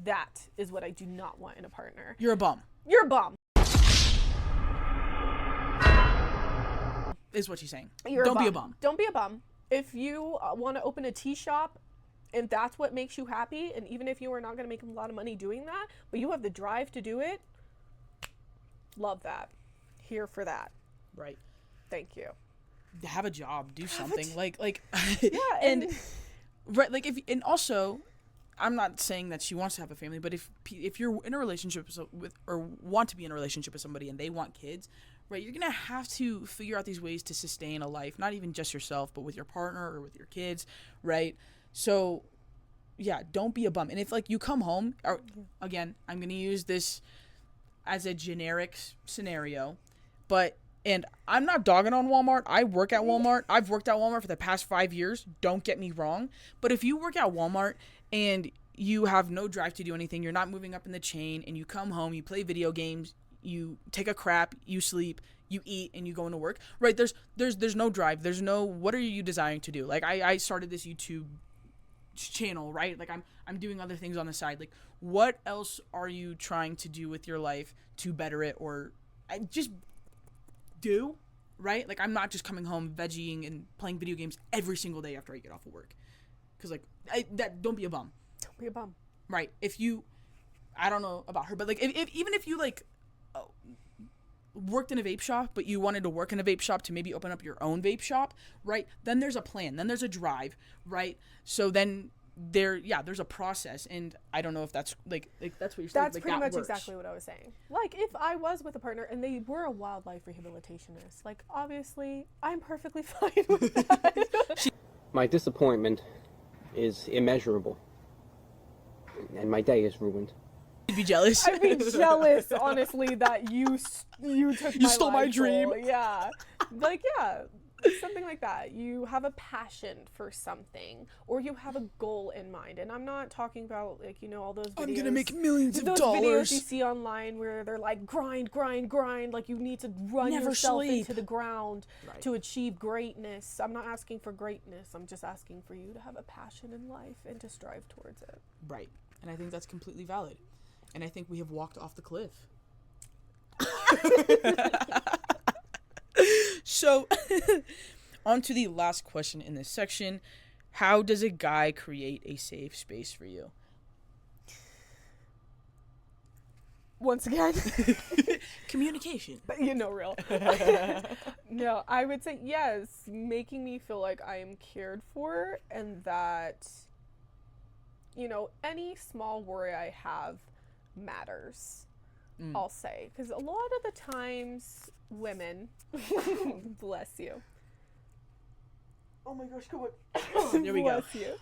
That is what I do not want in a partner. You're a bum. You're a bum. Is what she's saying. Don't be a bum. Don't be a bum. If you want to open a tea shop and that's what makes you happy, and even if you are not going to make a lot of money doing that, but you have the drive to do it, love that. Here for that. Right. Thank you. Have a job. Do something. Like yeah. And right. Like and also, I'm not saying that she wants to have a family, but if you're in a relationship with or want to be in a relationship with somebody and they want kids, right, you're gonna have to figure out these ways to sustain a life, not even just yourself, but with your partner or with your kids, right? So, yeah, don't be a bum. And if like you come home, or again, I'm gonna use this as a generic scenario, and I'm not dogging on Walmart. I work at Walmart. I've worked at Walmart for the past 5 years. Don't get me wrong. But if you work at Walmart and you have no drive to do anything, you're not moving up in the chain, and you come home, you play video games, you take a crap, you sleep, you eat, and you go into work, right? There's no drive. There's no, what are you desiring to do? Like I started this YouTube channel, right? Like I'm doing other things on the side. Like what else are you trying to do with your life to better it, or just do, right? Like I'm not just coming home veggieing and playing video games every single day after I get off of work. Cause like don't be a bum. Don't be a bum. Right. If you, I don't know about her, but like if even if you like worked in a vape shop, but you wanted to work in a vape shop to maybe open up your own vape shop, right? Then there's a plan. Then there's a drive, right? So then there's a process, and I don't know if that's like that's what you're saying. That's like, pretty that much works. Exactly what I was saying. Like if I was with a partner and they were a wildlife rehabilitationist, like obviously I'm perfectly fine with that. My disappointment is immeasurable, and my day is ruined. You'd be jealous. I'd be jealous, honestly, that you stole my dream. Yeah, like something like that. You have a passion for something, or you have a goal in mind. And I'm not talking about like all those videos. I'm gonna make millions of dollars. Those videos you see online where they're like grind, like you need to run Never yourself sleep. into the ground Right. to achieve greatness. I'm not asking for greatness. I'm just asking for you to have a passion in life and to strive towards it. Right. And I think that's completely valid. And I think we have walked off the cliff. So, on to the last question in this section. How does a guy create a safe space for you? Once again, Communication. Real. No, I would say yes, making me feel like I am cared for, and that, any small worry I have matters. I'll say, because a lot of the times women bless you, oh my gosh, come on. There we go. Bless you.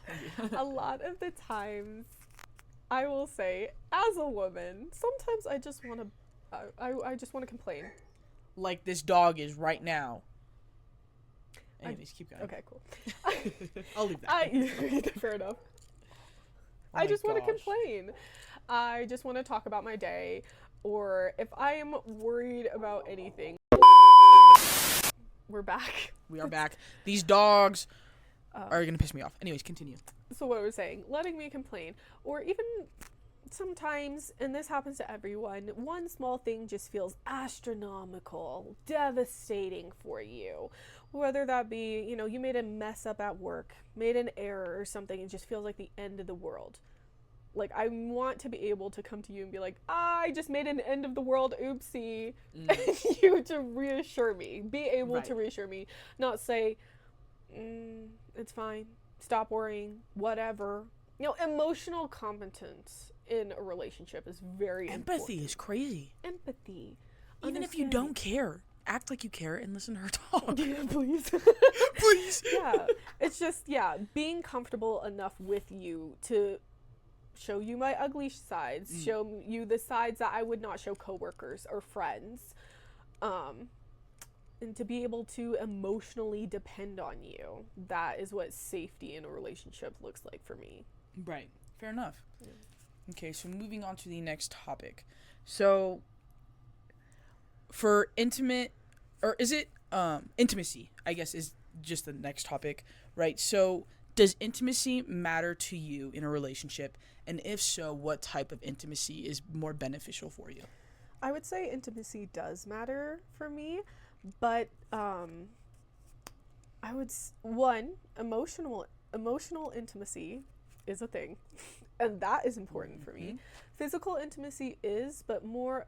A lot of the times I will say, as a woman, sometimes I just want to I just want to complain, like this dog is right now. Anyways, keep going. Okay, cool. I'll leave that. Fair enough. Oh I just want to gosh. complain. I just want to talk about my day, or if I am worried about anything. We're back. We are back. These dogs are going to piss me off. Anyways, continue. So what I was saying, letting me complain, or even sometimes, and this happens to everyone, one small thing just feels astronomical, devastating for you. Whether that be, you made a mess up at work, made an error or something, it just feels like the end of the world. Like, I want to be able to come to you and be like, I just made an end of the world, oopsie. And you to reassure me, be able to reassure me, not say, it's fine, stop worrying, whatever. Emotional competence in a relationship is very Empathy important. is crazy. Empathy. Even if you don't care, act like you care and listen to her talk. Yeah, please. Please. Yeah. It's just, being comfortable enough with you to show you my ugly sides, show you the sides that I would not show coworkers or friends, and to be able to emotionally depend on you. That is what safety in a relationship looks like for me. Right. Fair enough. Yeah. Okay, so moving on to the next topic. So, for intimacy, I guess, is just the next topic, right? So, does intimacy matter to you in a relationship? And if so, what type of intimacy is more beneficial for you? I would say intimacy does matter for me, but emotional intimacy is a thing, and that is important for me. Physical intimacy is, but more,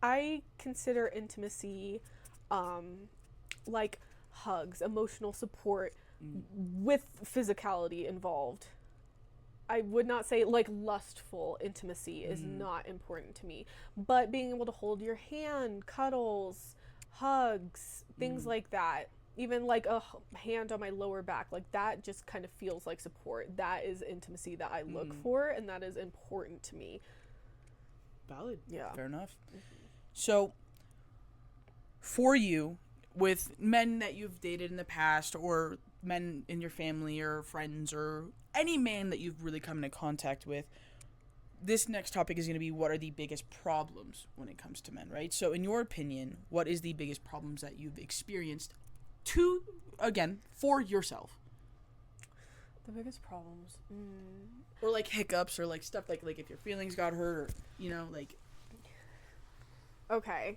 I consider intimacy like hugs, emotional support with physicality involved. I would not say like lustful intimacy is not important to me, but being able to hold your hand, cuddles, hugs, things like that, even like a hand on my lower back, like that just kind of feels like support. That is intimacy that I look for, and that is important to me. Valid. Yeah. Fair enough. So, for you, with men that you've dated in the past, or men in your family or friends, or any man that you've really come into contact with, this next topic is going to be, what are the biggest problems when it comes to men, right? So in your opinion, what is the biggest problems that you've experienced for yourself? The biggest problems? Or like hiccups, or like stuff like if your feelings got hurt, or, like... Okay.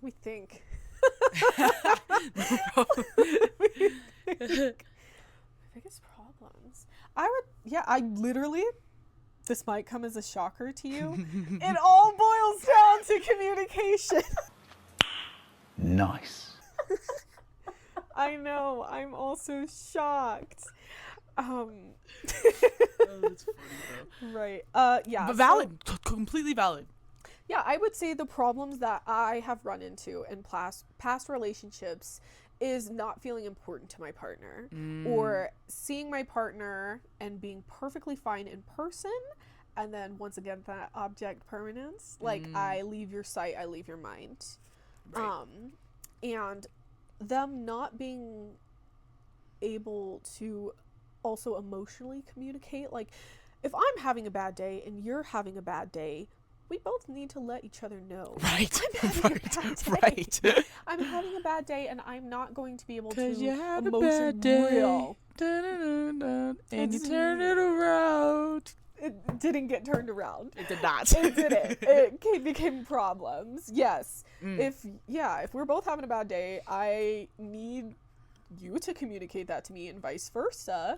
We think. No problem. Biggest problems. I literally, this might come as a shocker to you. It all boils down to communication. Nice. I know, I'm also shocked. That's funny, though. Right. Yeah. But valid. Completely valid. Yeah, I would say the problems that I have run into in past relationships is not feeling important to my partner, or seeing my partner and being perfectly fine in person, and then once again that object permanence, like I leave your sight, I leave your mind. Right. And them not being able to also emotionally communicate. Like, if I'm having a bad day and you're having a bad day, we both need to let each other know. Right. I'm having a bad day. Right. I'm having a bad day, and I'm not going to be able to you had emotion a bad day. real. And you turned it around. It didn't get turned around. It did not. It didn't. It became problems. Yes. If we're both having a bad day, I need you to communicate that to me, and vice versa.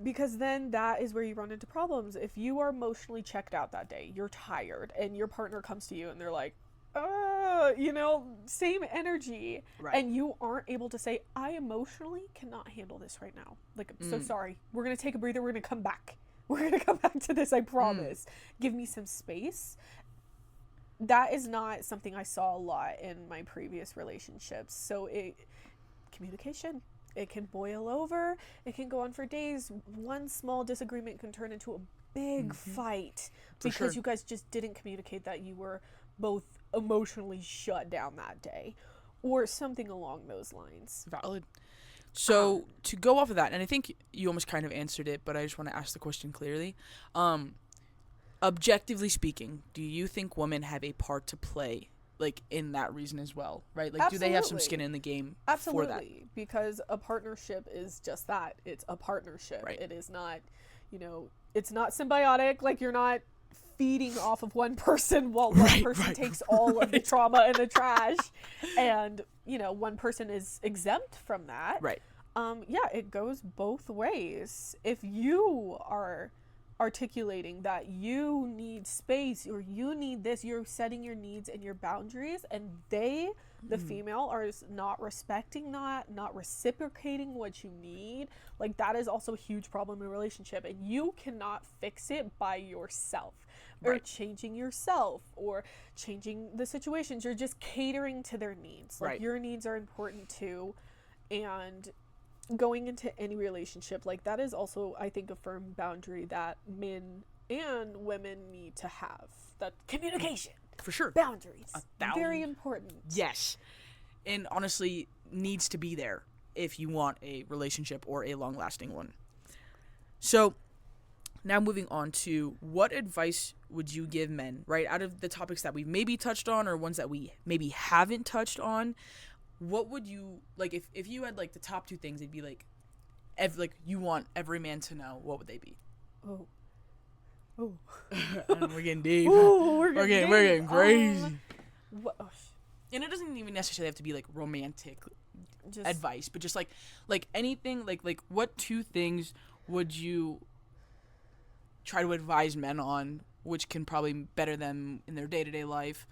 Because then that is where you run into problems. If you are emotionally checked out that day, you're tired, and your partner comes to you and they're like, same energy. Right. And you aren't able to say, I emotionally cannot handle this right now. Like, I'm so sorry. We're going to take a breather. We're going to come back. We're going to come back to this, I promise. Give me some space. That is not something I saw a lot in my previous relationships. So communication. It can boil over. It can go on for days. One small disagreement can turn into a big fight because you guys just didn't communicate that you were both emotionally shut down that day, or something along those lines. Valid. So to go off of that, and I think you almost kind of answered it, but I just want to ask the question clearly. Objectively speaking, do you think women have a part to play, like, in that reason as well, right? Like, Absolutely. Do they have some skin in the game for that? Because a partnership is just that. It's a partnership. Right. It is not, it's not symbiotic. Like, you're not feeding off of one person while one person takes all of the trauma and the trash, and, one person is exempt from that. Right. It goes both ways. If you are articulating that you need space, or you need this, you're setting your needs and your boundaries, and they the female is not respecting that, not reciprocating what you need, like that is also a huge problem in a relationship, and you cannot fix it by yourself or changing yourself or changing the situations. You're just catering to their needs. Like your needs are important too, and going into any relationship, like that is also, I think, a firm boundary that men and women need to have. That communication, for sure, boundaries, very important. Yes, and honestly, needs to be there if you want a relationship or a long-lasting one. So, now moving on to what advice would you give men, right? Out of the topics that we've maybe touched on or ones that we maybe haven't touched on, what would you, like, if you had, like, the top 2 things, it'd be, like, you want every man to know, what would they be? Oh. We're getting deep. Ooh, we're getting crazy. Oh, and it doesn't even necessarily have to be, like, romantic just advice, but just, like anything, like, what 2 things would you try to advise men on, which can probably better them in their day-to-day life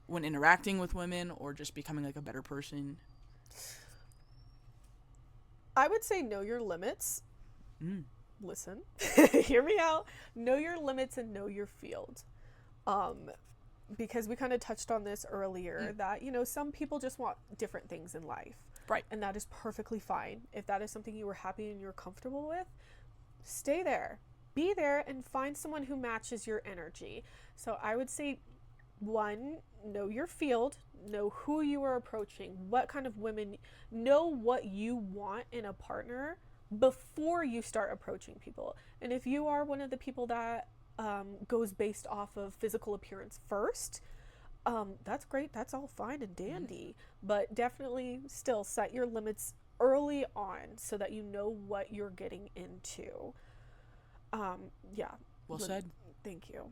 when interacting with women or just becoming, like, a better person? I would say know your limits. Listen, hear me out. Know your limits and know your field. Because we kind of touched on this earlier, that, you know, some people just want different things in life. Right. And that is perfectly fine. If that is something you were happy and you're comfortable with, stay there. Be there and find someone who matches your energy. So I would say, 1, know your field, know who you are approaching, what kind of women, know what you want in a partner before you start approaching people. And if you are one of the people that goes based off of physical appearance first, that's great, that's all fine and dandy, but definitely still set your limits early on so that you know what you're getting into. Well said. Thank you.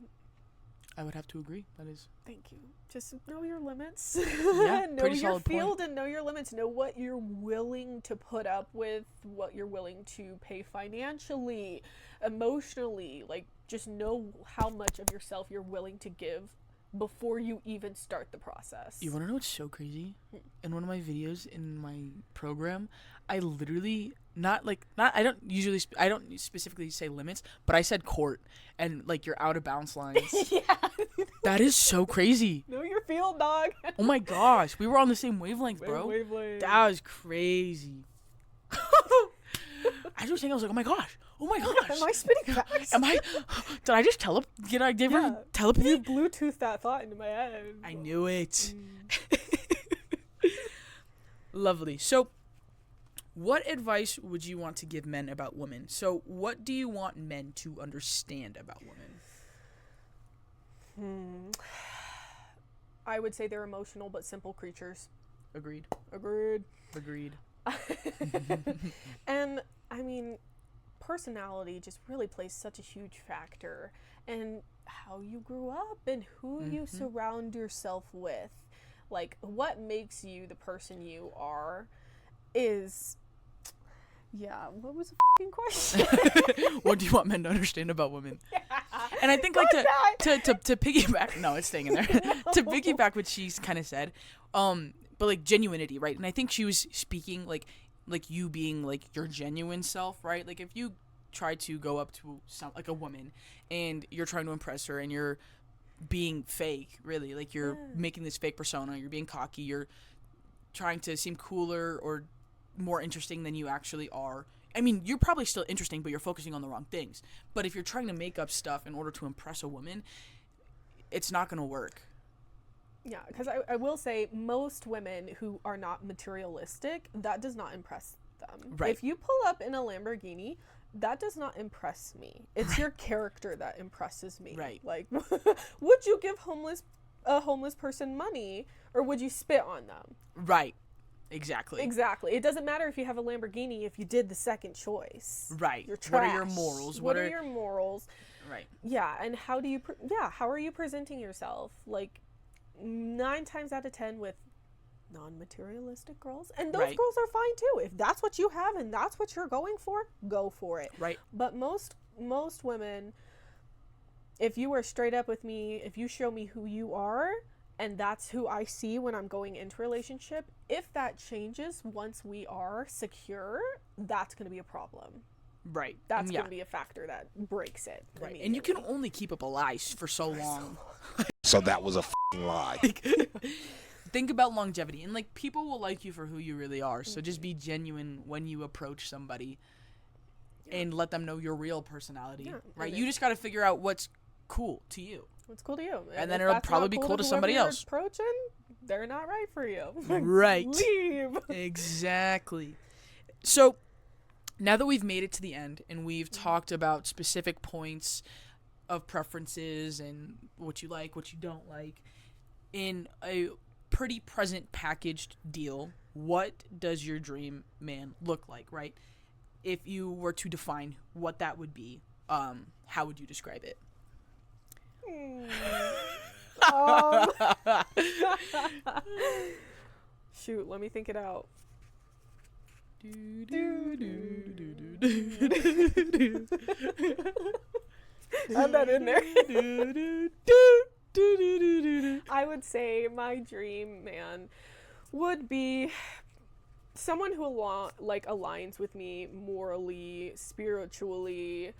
I would have to agree. That is. Thank you. Just know your limits. Yeah, know pretty your solid field point. and know your limits. Know what you're willing to put up with, what you're willing to pay financially, emotionally. Like, just know how much of yourself you're willing to give before you even start the process. You want to know what's so crazy? In one of my videos in my program, I literally I don't specifically say limits, but I said court and, like, your out of bounds lines. Yeah. That is so crazy. Know your field, dog. Oh my gosh, we were on the same wavelength, bro. Wavelength. That was crazy. I was saying, I was like, oh my gosh. Am I spitting facts? Did I just telepathy? You Bluetooth that thought into my head. I knew it. Lovely. So, what advice would you want to give men about women? So, what do you want men to understand about women? I would say they're emotional but simple creatures. Agreed. And, I mean, personality just really plays such a huge factor, and how you grew up and who you surround yourself with. Like, what makes you the person you are is... Yeah, what was the f***ing question? What do you want men to understand about women? And I think, like, to piggyback... No, it's staying in there. To piggyback what she's kind of said, but, like, genuinity, right? And I think she was speaking, like you being, like, your genuine self, right? Like, if you try to go up to a woman and you're trying to impress her and you're being fake, really, like, you're making this fake persona, you're being cocky, you're trying to seem cooler or more interesting than you actually are. I mean, you're probably still interesting, but you're focusing on the wrong things. But if you're trying to make up stuff in order to impress a woman, it's not going to work. Yeah, because I will say most women who are not materialistic, that does not impress them. Right. If you pull up in a Lamborghini, that does not impress me. It's your character that impresses me. Right. Like, would you give a homeless person money, or would you spit on them? Right. Exactly. It doesn't matter if you have a Lamborghini if you did the second choice. Right. You're trash. What are your morals? What are your morals? Right. Yeah, and how are you presenting yourself? Like, 9 times out of 10 with non-materialistic girls, and those girls are fine too. If that's what you have and that's what you're going for, go for it. Right. But most women, if you are straight up with me, if you show me who you are and that's who I see when I'm going into a relationship. If that changes once we are secure, that's going to be a problem. Right. That's yeah. going to be a factor that breaks it. Right. And you can only keep up a lie for so long. So that was a f***ing lie. Think about longevity. And, like, people will like you for who you really are. So just be genuine when you approach somebody and let them know your real personality. Right? You just got to figure out what's cool to you. What's cool to you. And then it'll probably be cool to somebody else. Approaching, they're not right for you. Right. Leave. Exactly. So now that we've made it to the end and we've talked about specific points of preferences and what you like, what you don't like, in a pretty present packaged deal, what does your dream man look like, right? If you were to define what that would be, how would you describe it? Shoot, let me think it out. Add that in there. I would say my dream man would be someone who aligns with me morally, spiritually,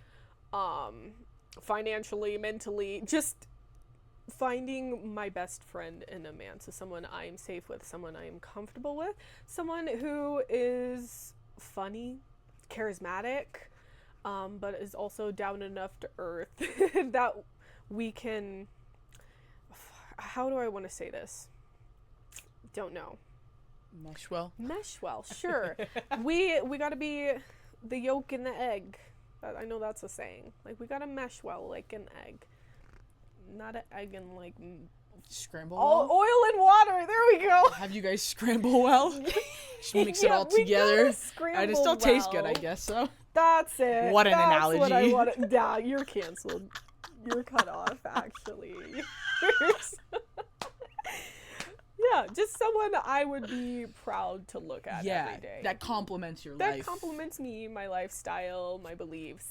financially, mentally, just finding my best friend in a man. So someone I am safe with, someone I am comfortable with, someone who is funny, charismatic, but is also down enough to earth that we can, how do I want to say this? Don't know. Mesh well, sure. we got to be the yolk in the egg. I know that's a saying. Like, we got to mesh well like an egg. Not an egg and, like, scramble well? well? Oil and water. There we go. Have you guys scramble well? Just mix it all together. And it still tastes good, I guess so. That's it. What an analogy. What I want. Yeah, you're canceled. You're cut off, actually. Yeah, just someone I would be proud to look at every day. That complements your life. life. That complements me, my lifestyle, my beliefs,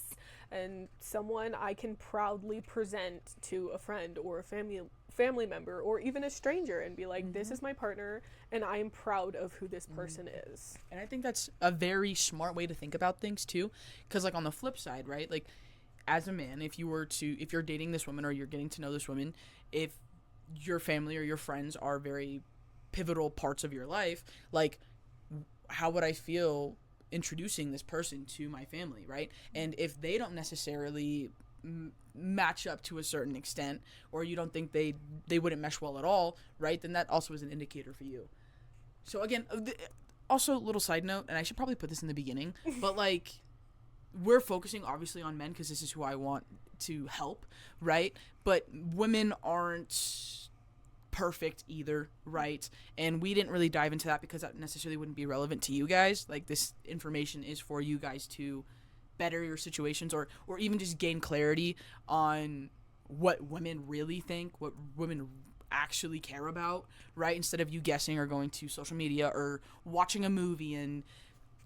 and someone I can proudly present to a friend or a family member or even a stranger and be like, this is my partner, and I am proud of who this person is. And I think that's a very smart way to think about things, too, because, like, on the flip side, right, like, as a man, if you're dating this woman or you're getting to know this woman, if your family or your friends are very pivotal parts of your life, like, how would I feel introducing this person to my family, right? And if they don't necessarily match up to a certain extent, or you don't think they wouldn't mesh well at all, right, then that also is an indicator for you. So again, also, little side note, and I should probably put this in the beginning, but, like, we're focusing obviously on men because this is who I want to help, right? But women aren't perfect either, right? And we didn't really dive into that because that necessarily wouldn't be relevant to you guys. Like, this information is for you guys to better your situations or even just gain clarity on what women really think, what women actually care about, right? Instead of you guessing or going to social media or watching a movie and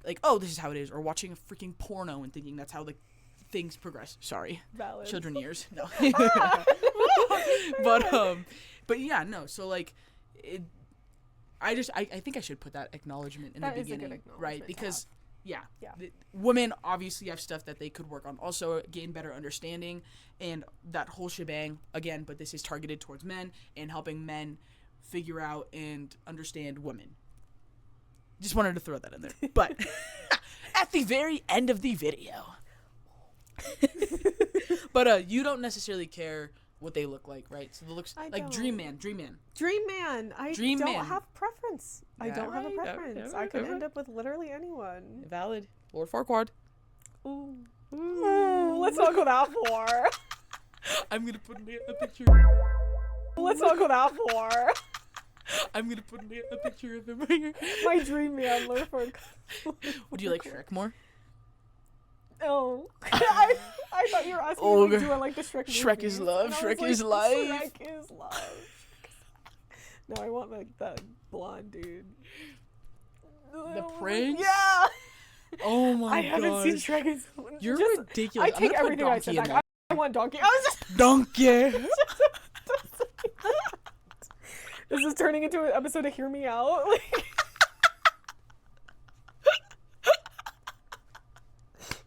like, oh, this is how it is, or watching a freaking porno and thinking that's how, like, things progress. Sorry. Valid. Children ears. No. But yeah, no. So, like, I think I should put that acknowledgement in the beginning, is a good acknowledgement, right? Because yeah. Women obviously have stuff that they could work on, also gain better understanding and that whole shebang again. But this is targeted towards men and helping men figure out and understand women. Just wanted to throw that in there. But at the very end of the video. But you don't necessarily care what they look like, right? So the looks like Dream Man. I don't have preference. I don't have a preference. I could end up with literally anyone. Valid. Lord Farquaad. Ooh, let's not go that far. I'm gonna put a picture. Let's not go that far. I'm gonna put a picture of him right here. My dream man, Lord Farquaad. Would you like Shrek more? Oh, I thought you were asking me, do I like the Shrek movies? Shrek is love. Shrek is life. Shrek is love. No, I want, like, that blonde dude. The prince? Yeah. Oh my god. I haven't seen Shrek. You're ridiculous. I take everything I said back. I want Donkey. I was just Donkey. This is turning into an episode of Hear Me Out. Like,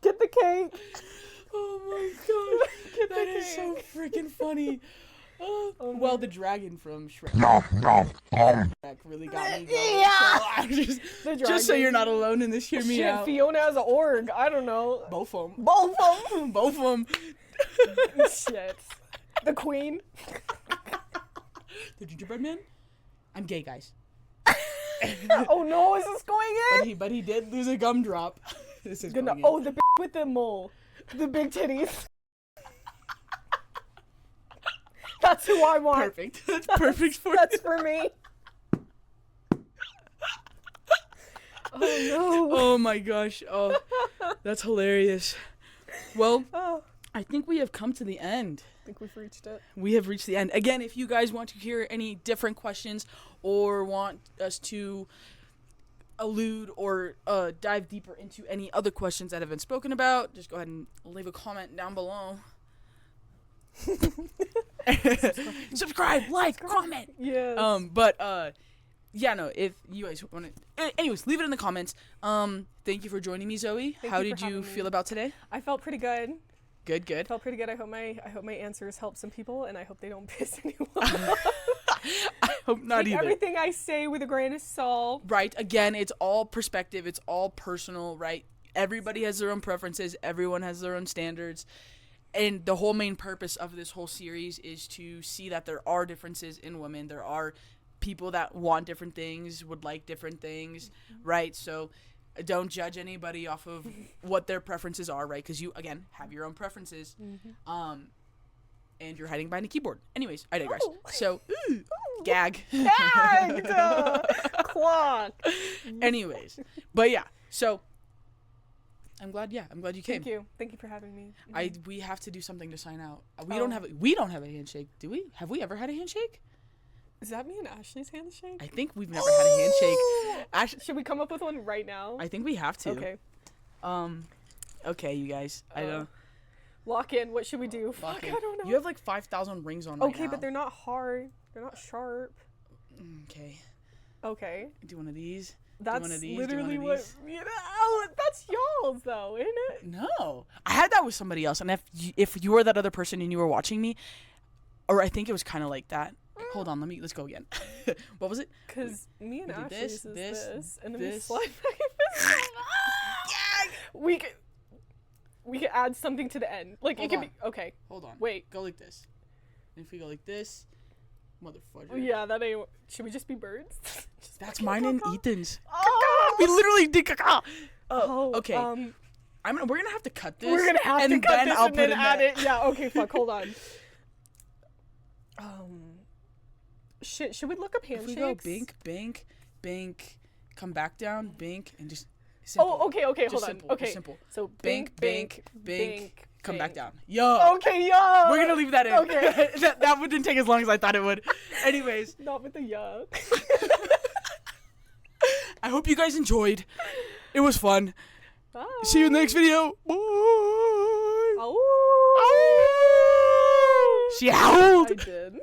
get the cake. Oh my gosh, that is so freaking funny. Well, the dragon from Shrek really got me going. Yeah. So I just so dragon. you're not alone in this, hear me Shit, out. Fiona as an org. I don't know. Both of them. Both of them. Both of them. Shit. The queen. The gingerbread man? I'm gay, guys. Oh no, is this going in? But he did lose a gumdrop. This is Gonna, going in. oh, the with the mole. The big titties. That's who I want. Perfect. That's perfect for That's you. for me. Oh no. Oh my gosh. Oh, that's hilarious. Well, Oh, I think we have come to the end. I think we've reached it. We have reached the end. Again, if you guys want to hear any different questions or want us to allude or dive deeper into any other questions that have been spoken about, just go ahead and leave a comment down below. Subscribe, like, comment. Yes. Yeah, no, if you guys want to, anyways, leave it in the comments. Thank you for joining me, Zoe. Thank How you for did you having feel me. about today? I felt pretty good. Good. Felt pretty good. I hope my answers help some people, and I hope they don't piss anyone off. I hope not Take either. everything I say with a grain of salt. Right. Again, it's all perspective. It's all personal, right? Everybody has their own preferences. Everyone has their own standards. And the whole main purpose of this whole series is to see that there are differences in women. There are people that want different things, would like different things, right? So don't judge anybody off of what their preferences are, right? Because you, again, have your own preferences. And you're hiding behind a keyboard. Anyways, I digress. Oh. So, gag. Gagged! Clock. Anyways, but yeah, so I'm glad you came. Thank you for having me. We have to do something to sign out. We Oh. don't have a handshake, do we? Have we ever had a handshake? Is that me and Ashley's handshake? I think we've never had a handshake. Actually, Should we come up with one right now? I think we have to. Okay. Okay, you guys. I don't. Lock in. What should we do? Lock Fuck, in. I don't know. You have like 5,000 rings on right Okay, now. but they're not hard. They're not sharp. Okay. Okay. Do one of these. That's one of these, do literally one of what. these. You know, that's y'all's though, isn't it? No, I had that with somebody else, and if you were that other person and you were watching me, or I think it was kind of like that. Hold on, let's go again. What was it? Because me and We did Ashley's this, is this, and then this. we slide back and we could add something to the end. Like Hold it on. could be okay. Hold on. Wait. Go like this. And if we go like this, motherfucker. Yeah, that ain't. Should we just be birds? Just That's fucking mine and caca? Ethan's. Oh, We literally did caca. oh, okay. We're gonna have to cut this. we're gonna have and to cut then this I'll and put then in add that. it. Yeah. Okay. Fuck. Hold on. Shit. Should we look up If handshakes? we go bink, come back down, bink, and just. Simple. Oh, okay. Just Hold on. simple, Okay. just simple. So Bink, bink, come back bink. down. Yo. Okay, yeah. We're gonna leave that in. Okay. that one didn't take as long as I thought it would. Anyways, Not with the yuck. I hope you guys enjoyed. It was fun. Bye. See you in the next video. Bye. Oh. She howled. I did.